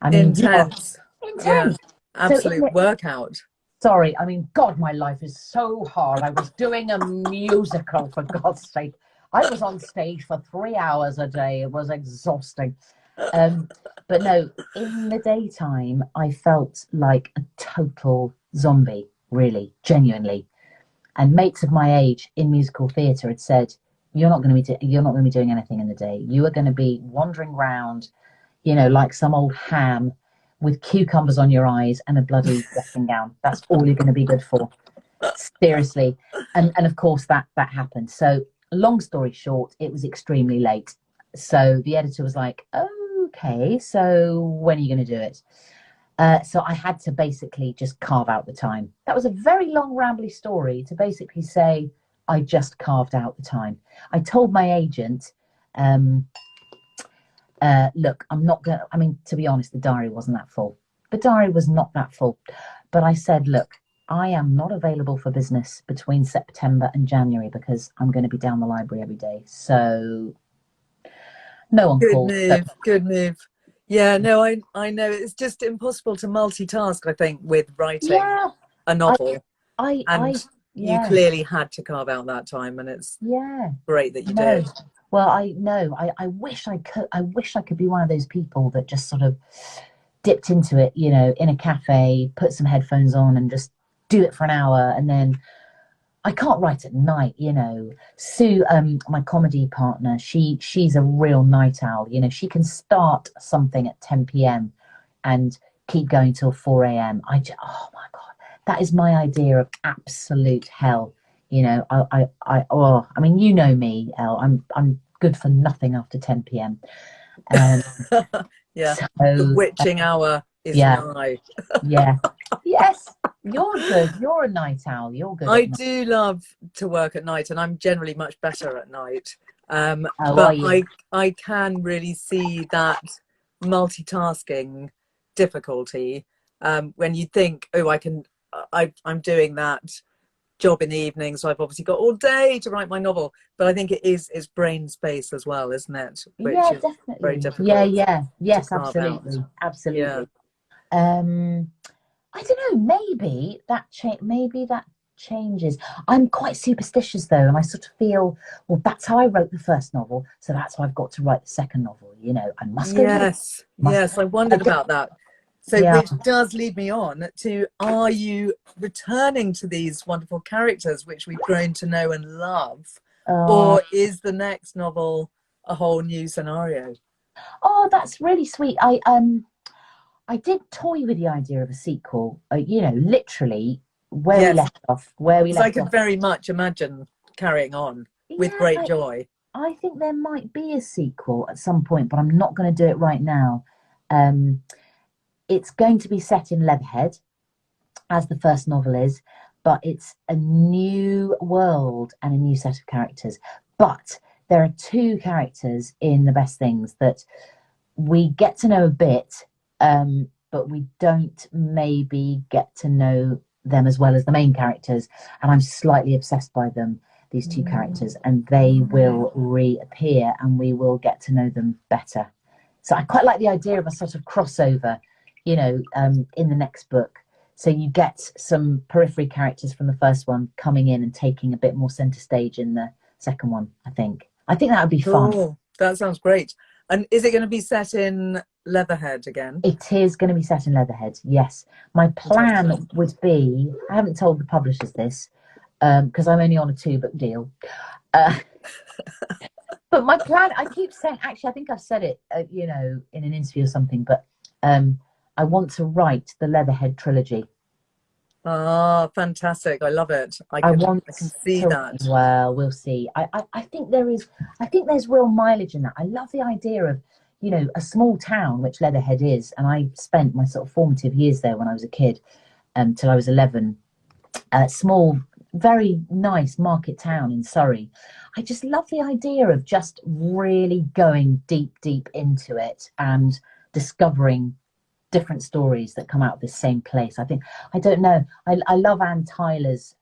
I mean, intense. Intense. Yeah, absolute workout. Sorry, I mean, God, my life is so hard. I was doing a musical, for God's sake. I was on stage for 3 hours a day. It was exhausting. But no, in the daytime, I felt like a total zombie, really, genuinely. And mates of my age in musical theatre had said, you're not going to be doing anything in the day. You are going to be wandering around, you know, like some old ham with cucumbers on your eyes and a bloody dressing gown. That's all you're going to be good for. Seriously. And of course that happened. So long story short, it was extremely late. So the editor was like, okay, so when are you going to do it? So I had to basically just carve out the time. That was a very long, rambly story to basically say I just carved out the time. I told my agent, look, I'm not going to, I mean, to be honest, the diary wasn't that full. The diary was not that full. But I said, look, I am not available for business between September and January because I'm going to be down the library every day. So no one called. Good move. Yeah, no, I know it's just impossible to multitask, I think, with writing a novel. You clearly had to carve out that time, and it's great that you did. Well, I know. I wish I could. I wish I could be one of those people that just sort of dipped into it, you know, in a cafe, put some headphones on, and just do it for an hour, and then. I can't write at night, you know. Sue, my comedy partner, she's a real night owl. You know, she can start something at 10 p.m. and keep going till 4 a.m. Oh my God, that is my idea of absolute hell. You know, I mean, you know me, Elle. I'm good for nothing after 10 p.m. Yeah, so, the witching hour is nigh. Yeah. Yes. You're good. You're a night owl. You're good. I do love to work at night, and I'm generally much better at night. But I can really see that multitasking difficulty when you think, oh, I'm doing that job in the evening, so I've obviously got all day to write my novel. But I think it's brain space as well, isn't it? Which Yeah, is very definitely. Yeah, difficult yeah. to Yes, carve out. absolutely. Yeah. Absolutely. Um, I don't know, maybe that changes. I'm quite superstitious though, and I sort of feel, well, that's how I wrote the first novel, so that's how I've got to write the second novel. I must go to the Yes, must. yes, I wondered about that. So, Yeah. which does lead me on to, are you returning to these wonderful characters which we've grown to know and love, Oh, or is the next novel a whole new scenario? oh, that's really sweet. I did toy with the idea of a sequel. Literally where we Yes, left off, where we because I left could off. very much imagine carrying on with Yeah, great joy. I think there might be a sequel at some point, but I'm not going to do it right now. Um, it's going to be set in Leatherhead, as the first novel is, but it's a new world and a new set of characters. But there are two characters in The Best Things that we get to know a bit, but we don't maybe get to know them as well as the main characters. And I'm slightly obsessed by them, these two characters, and they will reappear and we will get to know them better. So I quite like the idea of a sort of crossover, in the next book. So you get some periphery characters from the first one coming in and taking a bit more center stage in the second one, I think. I think that would be fun. Cool. That sounds great. And is it going to be set in Leatherhead again? It is going to be set in Leatherhead, yes. My Fantastic. plan would be, I haven't told the publishers this, because I'm only on a 2-book deal. Uh, but my plan, I keep saying, actually, I think I've said it, in an interview or something, but I want to write the Leatherhead trilogy. Ah, fantastic. I love it. I I can want I can see to, that. well, we'll see. I think I think there's real mileage in that. I love the idea of, a small town, which Leatherhead is, and I spent my sort of formative years there when I was a kid, till I was 11. Small, very nice market town in Surrey. I just love the idea of just really going deep, deep into it and discovering different stories that come out of the same place. I don't know. I love Anne Tyler's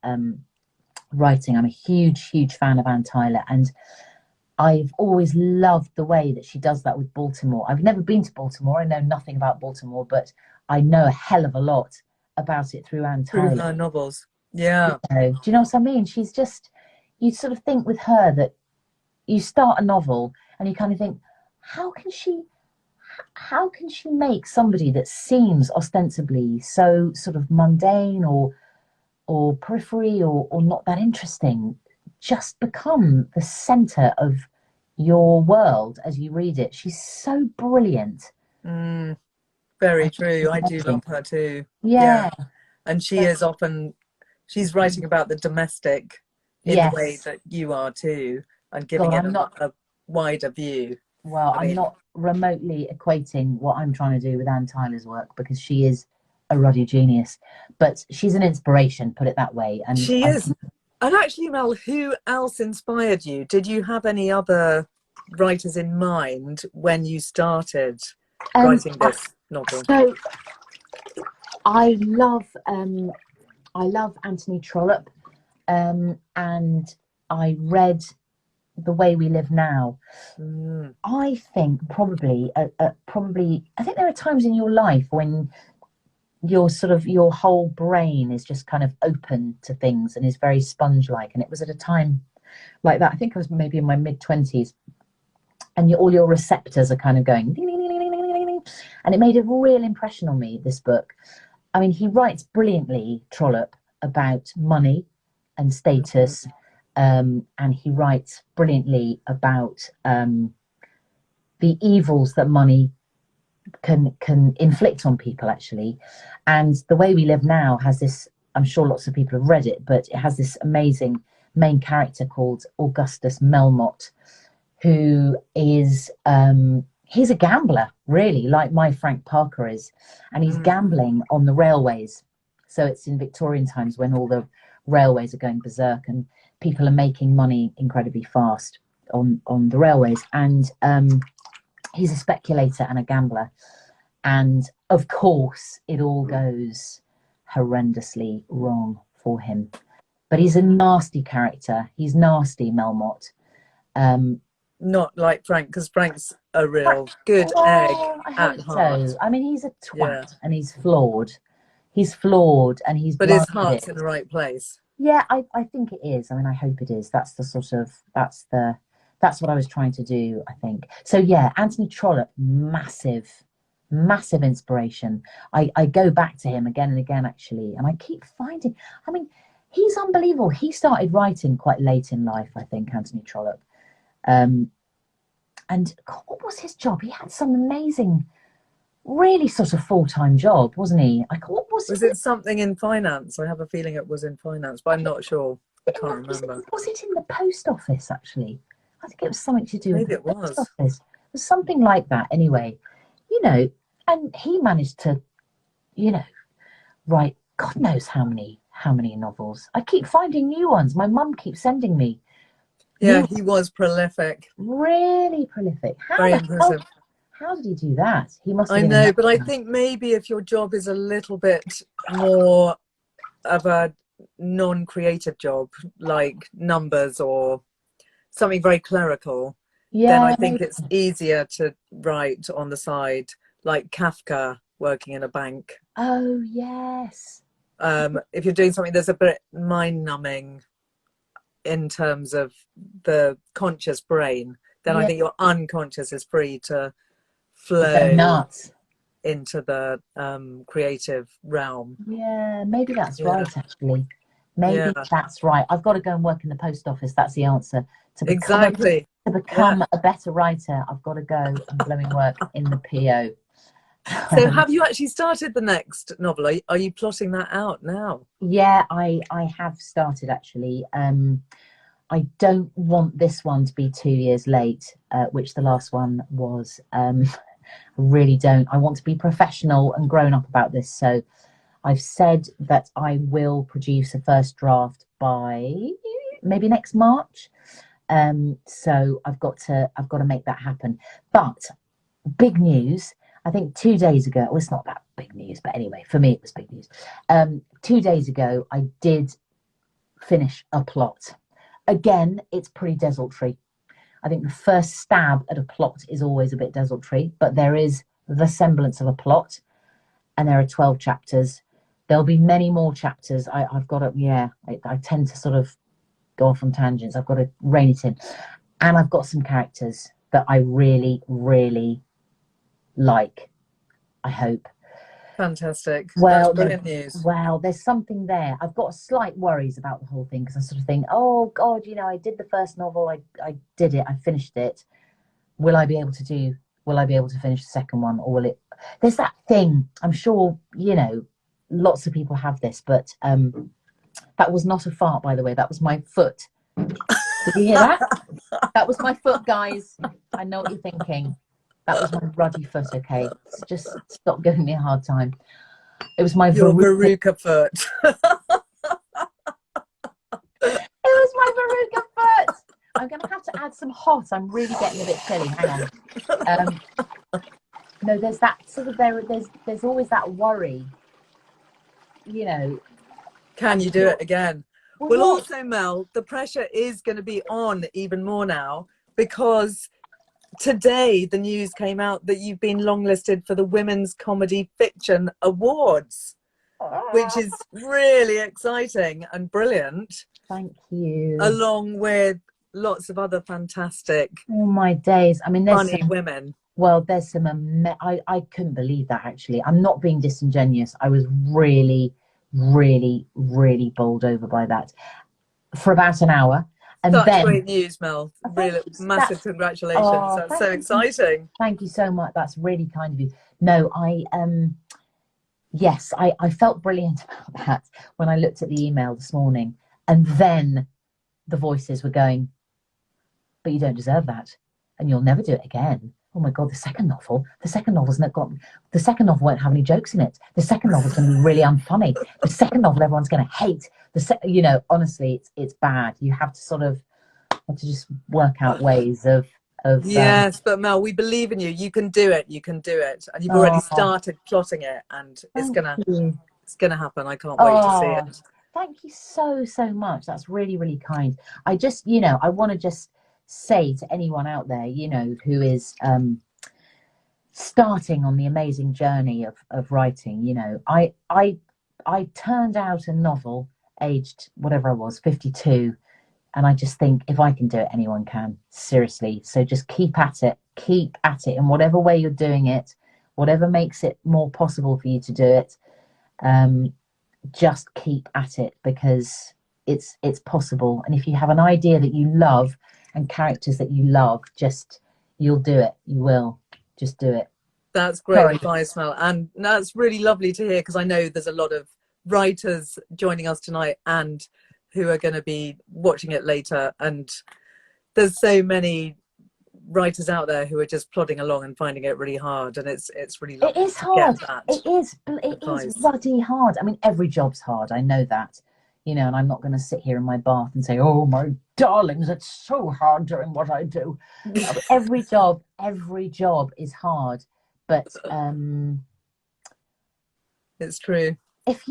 writing. I'm a huge, huge fan of Anne Tyler, and I've always loved the way that she does that with Baltimore. I've never been to Baltimore. I know nothing about Baltimore, but I know a hell of a lot about it through Anne Through Tyler. her novels. Yeah. Do you know what I mean? She's just, you sort of think with her that you start a novel and you kind of think, how can she how can she make somebody that seems ostensibly so sort of mundane or periphery or not that interesting just become the center of your world as you read it? She's so brilliant. Mm, I very think true. she's I do amazing. love her too. Yeah. Yeah. And she is often, she's writing about the domestic in the way Yes. that you are too, and giving God, it I'm not, a wider view. well, I I'm mean, not remotely equating what I'm trying to do with Anne Tyler's work because she is a ruddy genius, but she's an inspiration, put it that way. And she is. And actually, Mel, who else inspired you? Did you have any other writers in mind when you started um, writing I, this novel? so I love Anthony Trollope, and I read The Way We Live Now. Mm, I think probably I think there are times in your life when your whole brain is just kind of open to things and is very sponge like, and it was at a time like that. I think I was maybe in my mid-20s, and all your receptors are kind of going ding, ding, ding, ding, ding, ding, ding. And it made a real impression on me, this book. I mean, he writes brilliantly, Trollope, about money and status, and he writes brilliantly about the evils that money can inflict on people, actually. And The Way We Live Now has this, I'm sure lots of people have read it, but it has this amazing main character called Augustus Melmotte, who is he's a gambler, really, like my Frank Parker is, and he's gambling on the railways. So it's in Victorian times when all the railways are going berserk and people are making money incredibly fast on the railways. And he's a speculator and a gambler. And of course, it all goes horrendously wrong for him. But he's a nasty character. He's nasty, Melmotte. Not like Frank, because Frank's a real good egg I at hope heart. so. I mean, he's a twat, Yeah. and he's flawed. He's flawed, and he's But his blinded. heart's in the right place. Yeah, I think it is. I mean, I hope it is. That's what I was trying to do, I think. So yeah, Anthony Trollope, massive inspiration. I go back to him again and again, actually, and I keep finding, I mean, he's unbelievable. He started writing quite late in life, I think, Anthony Trollope. And God, what was his job? He had some amazing, really sort of full-time job, wasn't he? What was it something in finance? I have a feeling it was in finance, but I'm not sure. I can't remember. Was it in the post office, actually? I think it was something to do with the post office. It was something like that, anyway. You know, and he managed to, you know, write God knows how many novels. I keep finding new ones. My mum keeps sending me. Yeah, he was prolific. Really prolific. Very impressive. How did he do that? He must have I know, but I think maybe if your job is a little bit more of a non-creative job, like numbers or something very clerical, then I think it's easier to write on the side, like Kafka working in a bank. Oh, yes. If you're doing something that's a bit mind-numbing in terms of the conscious brain, then I think your unconscious is free to flow nuts into the creative realm. Yeah, maybe that's right, actually. Maybe that's right. I've got to go and work in the post office. That's the answer. To become a better writer, I've got to go and blooming work in the PO. So have you actually started the next novel? Are you plotting that out now? Yeah, I have started, actually. I don't want this one to be 2 years late, which the last one was. I really don't. I want to be professional and grown up about this. So I've said that I will produce a first draft by maybe next March. So I've got to make that happen. But big news. I think 2 days ago, well, it's not that big news, but anyway, for me, it was big news. 2 days ago, I did finish a plot. Again, it's pretty desultory. I think the first stab at a plot is always a bit desultory, but there is the semblance of a plot, and there are 12 chapters. There'll be many more chapters. I've got to, I tend to sort of go off on tangents. I've got to rein it in. And I've got some characters that I really, really like, I hope. Fantastic. Well, that's brilliant news. Well, there's something there. I've got slight worries about the whole thing, because I sort of think, oh God, I did the first novel, I did it, I finished it. Will I be able to finish the second one, or will it? There's that thing, I'm sure, lots of people have this, but that was not a fart, by the way. That was my foot. Did you hear that? That was my foot, guys. I know what you're thinking. That was my ruddy foot, okay? So just stop giving me a hard time. It was my verruca foot. It was my verruca foot. I'm going to have to add some hot. I'm really getting a bit chilly. Hang on. No, there's that sort of, there's always that worry, Can you do it again? Well, also, Mel, the pressure is going to be on even more now, because today the news came out that you've been longlisted for the Women's Comedy Fiction Awards, which is really exciting and brilliant. Thank you. Along with lots of other fantastic, oh my days, I mean, there's funny women. Well, there's some, I couldn't believe that, actually. I'm not being disingenuous. I was really, really, really bowled over by that for about an hour. And Such great news, Mel. Really massive congratulations. That's so exciting. Thank you so much. That's really kind of you. No, yes, I felt brilliant about that when I looked at the email this morning, and then the voices were going, but you don't deserve that, and you'll never do it again. Oh my God, the second novel won't have any jokes in it. The second novel's going to be really unfunny. The second novel everyone's going to hate. Honestly, it's bad. You have to just work out ways of. Yes, but Mel, we believe in you. You can do it. And you've already started plotting it, and it's It's going to happen. I can't wait to see Oh, it. thank you so, so much. That's really, really kind. I just, I want to just say to anyone out there, who is starting on the amazing journey of writing, I turned out a novel aged whatever I was, 52. And I just think if I can do it, anyone can. Seriously. So just keep at it. Keep at it in whatever way you're doing it, whatever makes it more possible for you to do it. Just keep at it, because it's possible. And if you have an idea that you love and characters that you love, you'll do it. You will. Just do it. That's great advice, Mel. And that's really lovely to hear, because I know there's a lot of writers joining us tonight and who are going to be watching it later. And there's so many writers out there who are just plodding along and finding it really hard. And it's really lovely. It is hard. It is bloody hard. I mean, every job's hard. I know that, and I'm not going to sit here in my bath and say, oh, my darlings, it's so hard doing what I do. Every job is hard. But it's true. If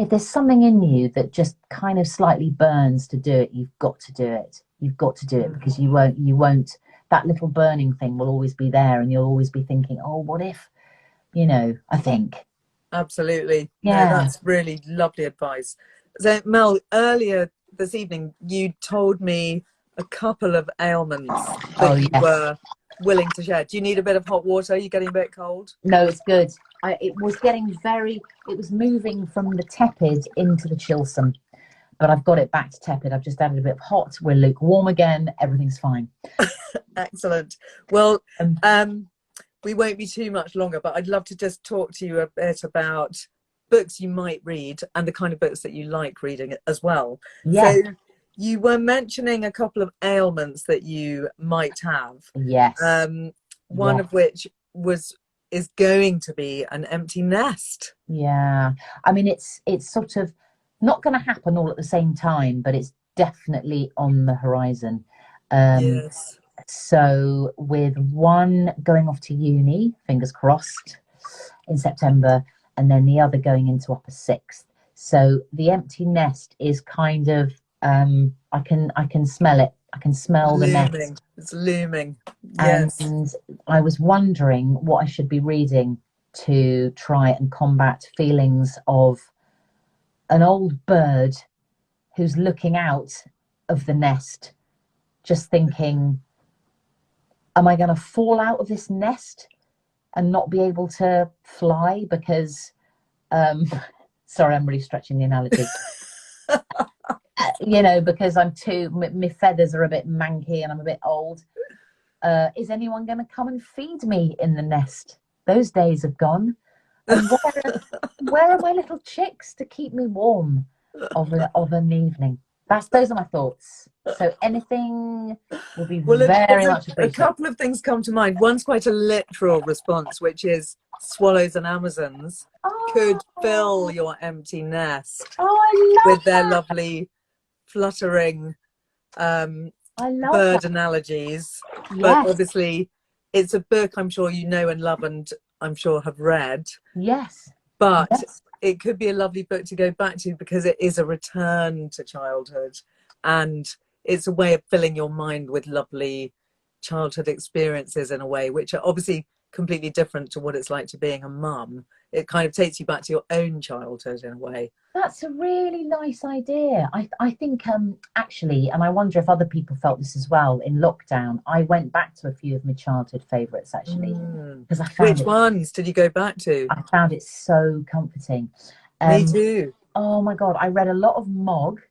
there's something in you that just kind of slightly burns to do it, you've got to do it. You've got to do it, because you won't, that little burning thing will always be there, and you'll always be thinking, oh, what if, I think. Absolutely. Yeah. No, that's really lovely advice. So Mel, earlier this evening, you told me a couple of ailments that you were willing to share. Do you need a bit of hot water? Are you getting a bit cold? No, it's good. It was moving from the tepid into the chillsome, but I've got it back to tepid. I've just added a bit of hot. We're lukewarm again. Everything's fine. Excellent. Well, we won't be too much longer, but I'd love to just talk to you a bit about books you might read and the kind of books that you like reading as well. Yeah. So you were mentioning a couple of ailments that you might have. Yes. One of which is going to be an empty nest. Yeah. I mean, it's sort of not going to happen all at the same time, but it's definitely on the horizon. Yes. So with one going off to uni, fingers crossed, in September, and then the other going into upper sixth. So the empty nest is kind of, I can smell it. I can smell the nest. It's looming. Yes. And I was wondering what I should be reading to try and combat feelings of an old bird who's looking out of the nest, just thinking, am I going to fall out of this nest and not be able to fly? Because, sorry, I'm really stretching the analogy. Because my feathers are a bit manky and I'm a bit old. Is anyone going to come and feed me in the nest? Those days have gone. And where are my little chicks to keep me warm of an evening? Those are my thoughts. So anything will be very much appreciated. A couple of things come to mind. One's quite a literal response, which is swallows and Amazons could fill your empty nest with their lovely fluttering bird analogies. Yes. But obviously it's a book I'm sure you know and love and I'm sure have read. Yes. But it could be a lovely book to go back to, because it is a return to childhood, and it's a way of filling your mind with lovely childhood experiences in a way, which are obviously completely different to what it's like to being a mum. It kind of takes you back to your own childhood in a way. That's a really nice idea. I think actually, and I wonder if other people felt this as well, in lockdown, I went back to a few of my childhood favourites actually. Because I found Which ones did you go back to? I found it so comforting. Me too. Oh my God, I read a lot of Mog.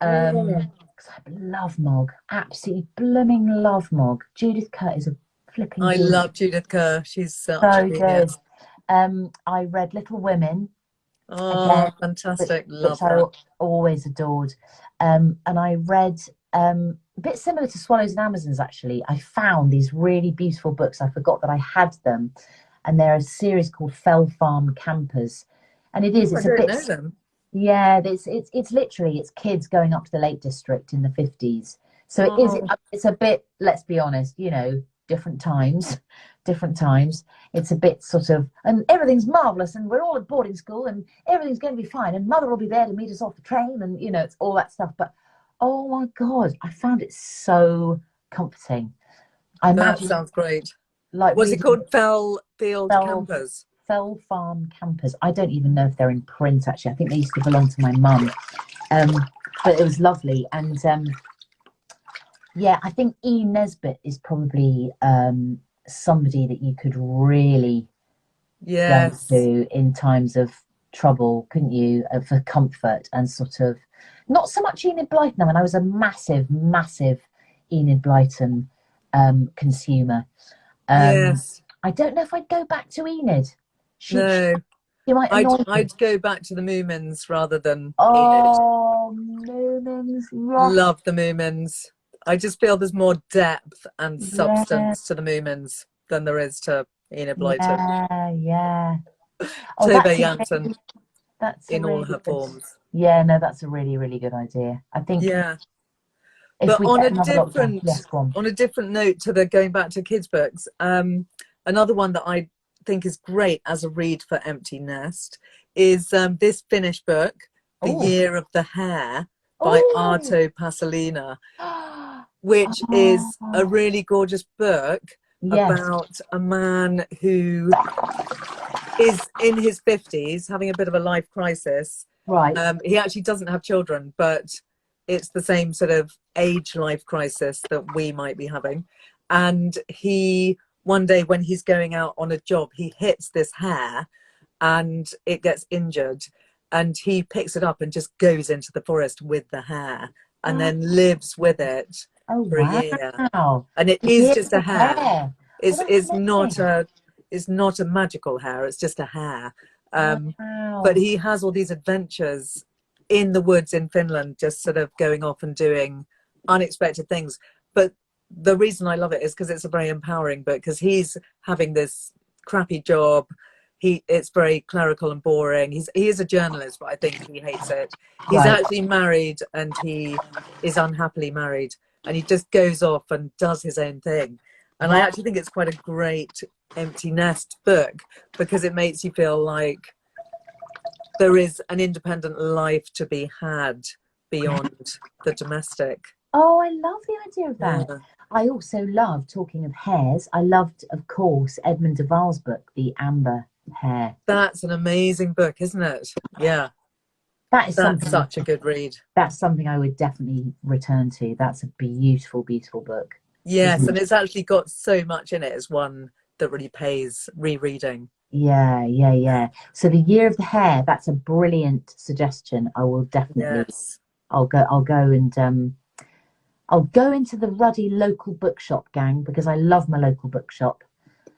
Because I love Mog. Absolutely blooming love Mog. Judith Kerr is a flipping I genius. love Judith Kerr. She's so good. I read Little Women. Oh, fantastic. Love which that. I always adored. And I read a bit similar to Swallows and Amazons, actually. I found these really beautiful books. I forgot that I had them. And they're a series called Fell Farm Campers. And it's I a don't bit. know them. Yeah, it's literally, it's kids going up to the Lake District in the 50s. So it's a bit, let's be honest, different times. different times. It's a bit sort of, and everything's marvellous, and we're all at boarding school, and everything's going to be fine, and mother will be there to meet us off the train, and, you know, it's all that stuff. But, oh my God, I found it so comforting. I That imagine, sounds great. like, Was it reading called Field Fell, Campers? Fell Farm Campers. I don't even know if they're in print, actually. I think they used to belong to my mum. But it was lovely. And yeah, I think E. Nesbit is probably somebody that you could really go Yes. to in times of trouble, couldn't you? For comfort and sort of, not so much Enid Blyton. I mean, I was a massive, massive Enid Blyton consumer. Yes. I don't know if I'd go back to Enid. No. She might annoy me. I'd go back to the Moomins rather than Enid. Oh, Moomins, yes. Love the Moomins. I just feel there's more depth and Yeah, substance to the Moomins than there is to Enid Blyton. yeah. Oh, Tove Jansson that's a in all really her good. forms. Yeah, no, that's a really, really good idea. I think Yeah. if But we on get a another lockdown, different yes, go on. on a different note to the going back to kids' books, another one that I think is great as a read for empty nest is this Finnish book, The Oh, Year of the Hare by oh, Arto Pasolina, which is a really gorgeous book yes, about a man who is in his 50s having a bit of a life crisis. right. He actually doesn't have children, but it's the same sort of age life crisis that we might be having. And he, one day when he's going out on a job, he hits this hare and it gets injured. And he picks it up and just goes into the forest with the hare and then lives with it Oh, for a year. wow. And it The is Year just of a the hare. Hare. It's, Oh, it's that's not amazing. a it's not a magical hare, it's just a hare. But Wow. he has all these adventures in the woods in Finland, just sort of going off and doing unexpected things. But the reason I love it is because it's a very empowering book, because he's having this crappy job. It's very clerical and boring. He is a journalist, but I think he hates it. He's Right. actually married and he is unhappily married, and he just goes off and does his own thing. And I Wow. actually think it's quite a great empty nest book, because it makes you feel like there is an independent life to be had beyond the domestic. Oh, I love the idea of that. Yeah. I also love, talking of hares, I loved, of course, Edmund de Val's book, The Amber Hare. That's an amazing book, isn't it? Yeah. That is That's something, such a good read. that's something I would definitely return to. That's a beautiful, beautiful book. Yes, and it's actually got so much in it as one that really pays rereading. Yeah. So The Year of the Hare, that's a brilliant suggestion. I will definitely, Yes. I'll go and I'll go into the ruddy local bookshop, gang, because I love my local bookshop.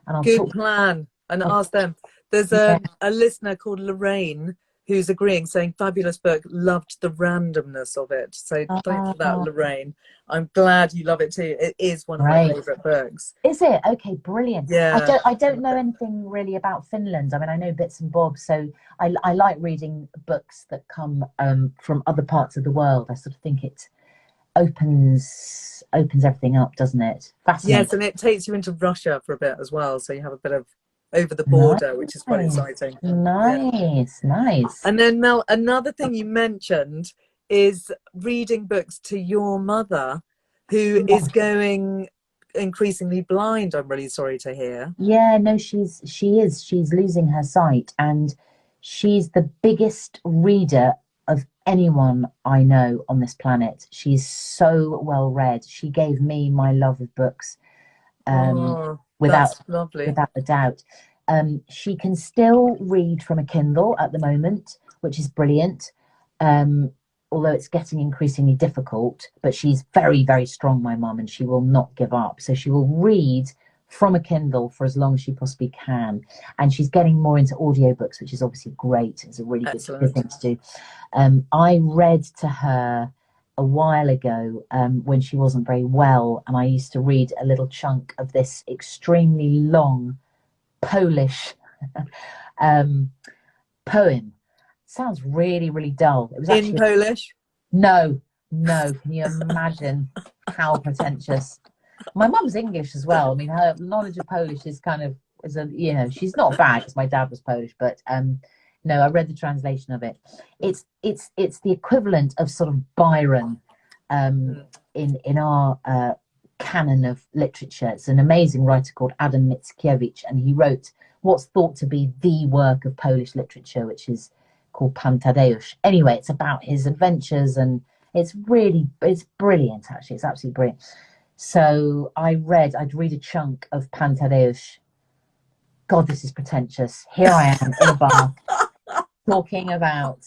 And I'll Good talk. plan. And ask them. There's Yeah. a listener called Lorraine who's agreeing, saying fabulous book, loved the randomness of it. So thanks for that, Oh, Lorraine. I'm glad you love it too. It is one of my great. favourite books. Is it? Okay, brilliant. Yeah. I don't know anything really about Finland. I mean, I know bits and bobs, so I like reading books that come from other parts of the world. I sort of think it opens everything up, doesn't it? Fascinating. Yes, and it takes you into Russia for a bit as well. So you have a bit of over the border, which is quite exciting. Nice. And then Mel, another thing you mentioned is reading books to your mother, who is going increasingly blind. I'm really sorry to hear. Yeah, no, she's losing her sight, and she's the biggest reader of anyone I know on this planet. She's so well read. She gave me my love of books, without That's lovely. without a doubt. She can still read from a Kindle at the moment, which is brilliant. Although it's getting increasingly difficult, but she's very, very strong, my mum, and she will not give up. So she will read from a Kindle for as long as she possibly can. And she's getting more into audiobooks, which is obviously great. It's a really good thing to do. I read to her a while ago when she wasn't very well, and I used to read a little chunk of this extremely long Polish poem. Sounds really, really dull. It was actually in Polish. No. Can you imagine how pretentious? My mum's English as well. I mean, her knowledge of Polish is kind of, she's not bad because my dad was Polish, but no, I read the translation of it. It's the equivalent of sort of Byron in our canon of literature. It's an amazing writer called Adam Mickiewicz, and he wrote what's thought to be the work of Polish literature, which is called Pan Tadeusz. Anyway, it's about his adventures, and it's brilliant, actually. It's absolutely brilliant. So I'd read a chunk of Pan Tadeusz. God, this is pretentious. Here I am in a bar talking about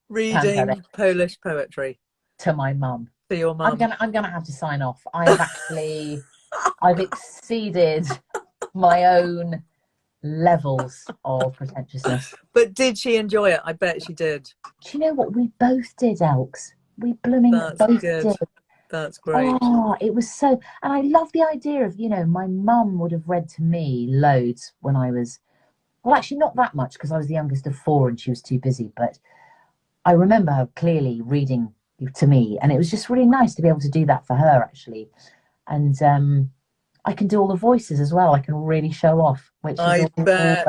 reading Polish poetry to my mum. To your mum. I'm gonna have to sign off. I've exceeded my own levels of pretentiousness. But did she enjoy it? I bet she did. Do you know what? We both did, Elks. We blooming both did. That's great. Oh, it was so, and I love the idea of, my mum would have read to me loads when I was, well, actually not that much because I was the youngest of 4 and she was too busy, but I remember her clearly reading to me, and it was just really nice to be able to do that for her, actually. And I can do all the voices as well. I can really show off, which is I bet.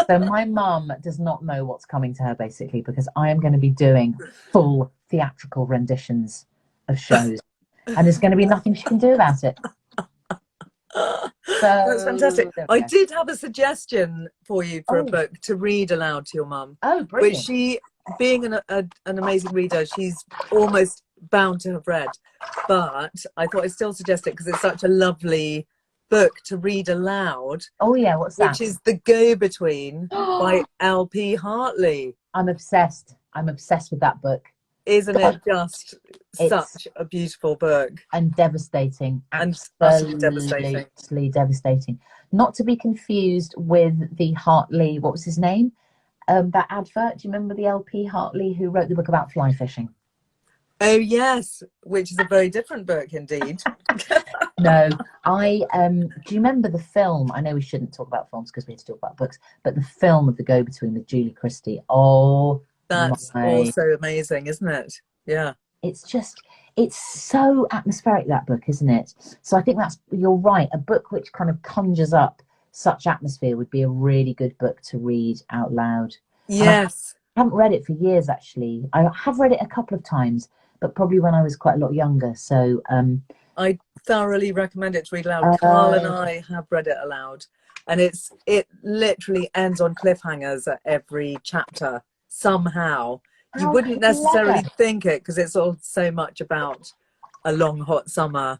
So my mum does not know what's coming to her, basically, because I am going to be doing full theatrical renditions of shows, and there's going to be nothing she can do about it. That's fantastic. I did have a suggestion for you for a book to read aloud to your mum. Oh, brilliant. Which she, being an amazing reader, she's almost bound to have read. But I thought I'd still suggest it because it's such a lovely book to read aloud. Oh yeah, what's that? Which is The Go-Between by L.P. Hartley. I'm obsessed with that book. Isn't it just such a beautiful book? And devastating. And utterly devastating. Absolutely devastating. Not to be confused with the Hartley, what was his name? That advert, do you remember the L.P. Hartley who wrote the book about fly fishing? Oh yes, which is a very different book indeed. No, do you remember the film? I know we shouldn't talk about films because we have to talk about books, but the film of The Go-Between with Julie Christie. Oh, that's also amazing, isn't it? Yeah. It's so atmospheric, that book, isn't it? So I think you're right. A book which kind of conjures up such atmosphere would be a really good book to read out loud. Yes. I haven't read it for years, actually. I have read it a couple of times, but probably when I was quite a lot younger. So I thoroughly recommend it to read aloud. Carl and I have read it aloud, and it literally ends on cliffhangers at every chapter somehow. You wouldn't necessarily think it because it's all so much about a long hot summer,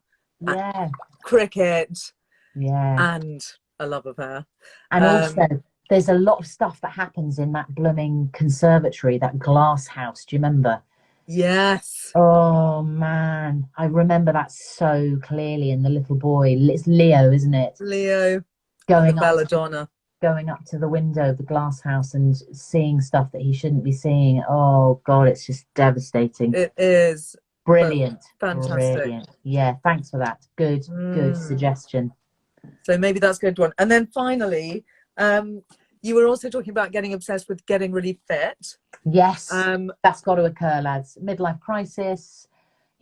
cricket, and a love affair. And also there's a lot of stuff that happens in that blooming conservatory, that glass house. Do you remember? Yes. Oh man, I remember that so clearly. And the little boy, it's Leo, isn't it? Leo, going belladonna, going up to the window of the glass house and seeing stuff that he shouldn't be seeing. Oh God, it's just devastating. It is brilliant, fantastic. Brilliant. Yeah, thanks for that. Good suggestion. So maybe that's a good one. And then finally, you were also talking about getting obsessed with getting really fit. Yes, that's got to occur, lads. Midlife crisis,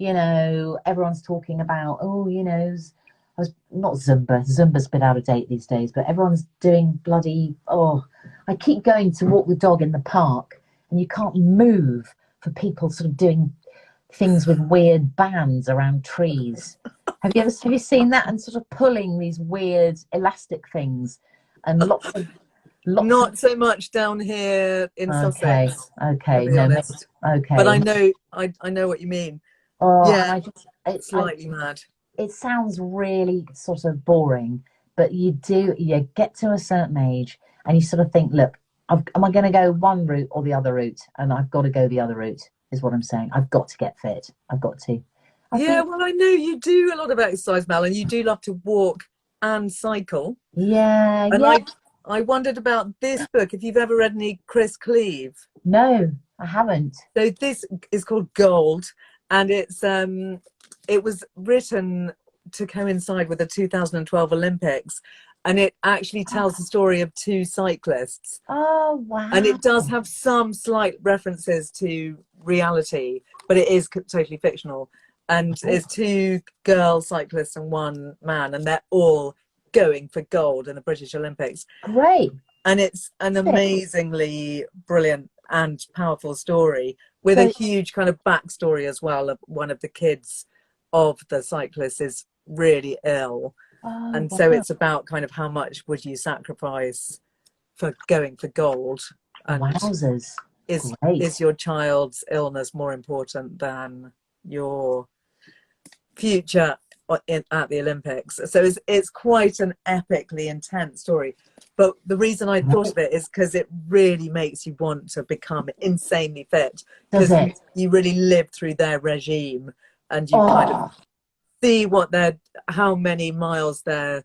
everyone's talking about, I was not Zumba. Zumba's a bit out of date these days, but everyone's doing bloody, I keep going to walk the dog in the park and you can't move for people sort of doing things with weird bands around trees. Have you seen that? And sort of pulling these weird elastic things and lots of not so much down here in Sussex. Okay, but I know what you mean. Yeah, it's slightly mad. It sounds really sort of boring, but you get to a certain age and you sort of think, look, am I going to go one route or the other route? And I've got to go the other route, is what I'm saying. I've got to get fit. I've got to. Well, I know you do a lot of exercise, Mel, and you do love to walk and cycle. Yeah, and I wondered about this book, if you've ever read any Chris Cleave. No, I haven't. So this is called Gold, and it was written to coincide with the 2012 Olympics, and it actually tells the story of 2 cyclists. Oh, wow. And it does have some slight references to reality, but it is totally fictional. and it's two girl cyclists and one man, and they're all going for gold in the British Olympics. Great. And it's an amazingly brilliant and powerful story with So- a huge kind of backstory as well. Of one of the kids of the cyclists is really ill. Oh, And wow. so it's about kind of how much would you sacrifice for going for gold? And Wowzers. is Great. your child's illness more important than your future at the Olympics? So it's quite an epically intense story. But the reason I thought of it is because it really makes you want to become insanely fit, Does because it? you really live through their regime, and you kind of see how many miles they're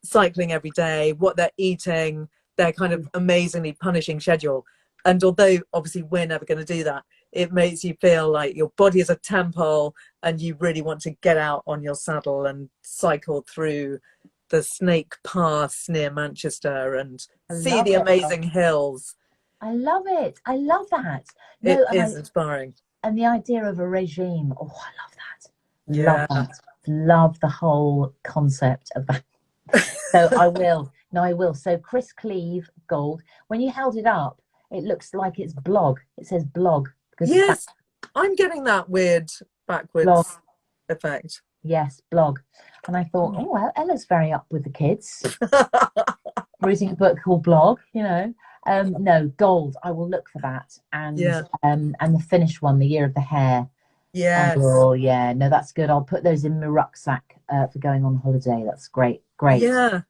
cycling every day, what they're eating, their kind of amazingly punishing schedule. And although obviously we're never going to do that, it makes you feel like your body is a temple and you really want to get out on your saddle and cycle through the Snake Pass near Manchester and see the amazing hills. I love it. I love that. It is inspiring. And the idea of a regime. Oh, I love that. Yeah. Love that. Love the whole concept of that. So I will. No, I will. So Chris Cleave, gold. When you held it up, it looks like it's blog. It says blog. Yes, I'm getting that weird backwards blog effect. Yes, blog. And I thought, oh, well, Ella's very up with the kids. Reading a book called Blog, you know. No, gold. I will look for that. And the finished one, The Year of the Hare. Yes. Oh, yeah. No, that's good. I'll put those in my rucksack for going on holiday. That's great. Great. Yeah.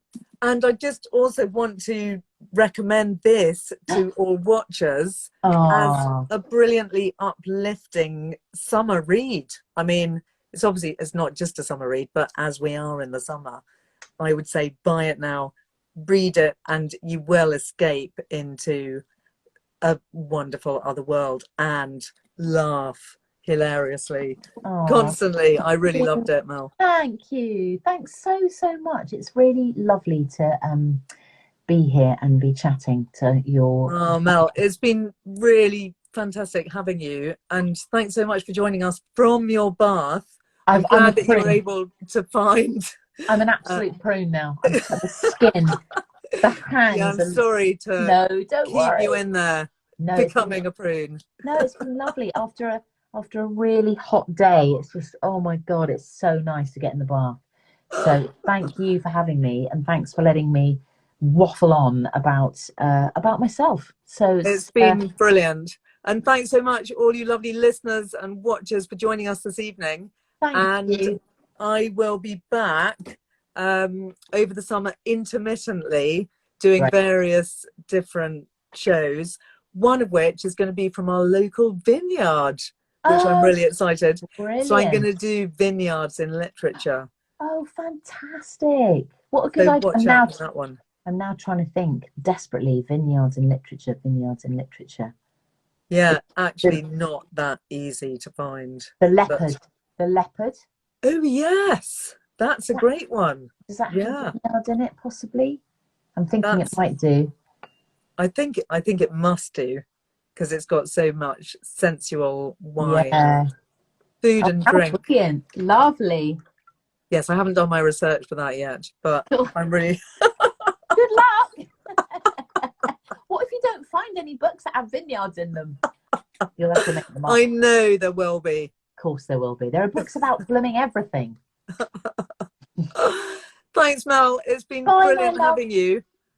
And I just also want to recommend this to all watchers as a brilliantly uplifting summer read. I mean, it's not just a summer read, but as we are in the summer, I would say buy it now, read it, and you will escape into a wonderful other world and laugh hilariously constantly. I really loved it, Mel. Thank you. Thanks so much. It's really lovely to be here and be chatting to your Mel, it's been really fantastic having you, and thanks so much for joining us from your bath. I'm glad that you were able to find. I'm an absolute prune now. I'm the skin, the hands. Yeah, I'm sorry to don't keep worry. you in there becoming a prune. No, it's been lovely after a really hot day. It's just, oh my God, it's so nice to get in the bath. So thank you for having me, and thanks for letting me waffle on about myself. So it's been brilliant. And thanks so much, all you lovely listeners and watchers, for joining us this evening. Thank you. I will be back over the summer intermittently doing various different shows, one of which is going to be from our local vineyard, which I'm really excited. Brilliant. So I'm going to do vineyards in literature. Oh, fantastic. What a good idea. Watch out for that one. I'm now trying to think desperately, vineyards in literature. Yeah, actually not that easy to find. The leopard. Oh yes, that's a great one. Does that have vineyard in it, possibly? I'm thinking it might do. I think it must do, because it's got so much sensual wine, food and drink. Brilliant. Lovely. Yes, I haven't done my research for that yet, but I'm really... Good luck. What if you don't find any books that have vineyards in them? You'll have to make them up. I know there will be. Of course there will be. There are books about blooming everything. Thanks, Mel. It's been brilliant having you.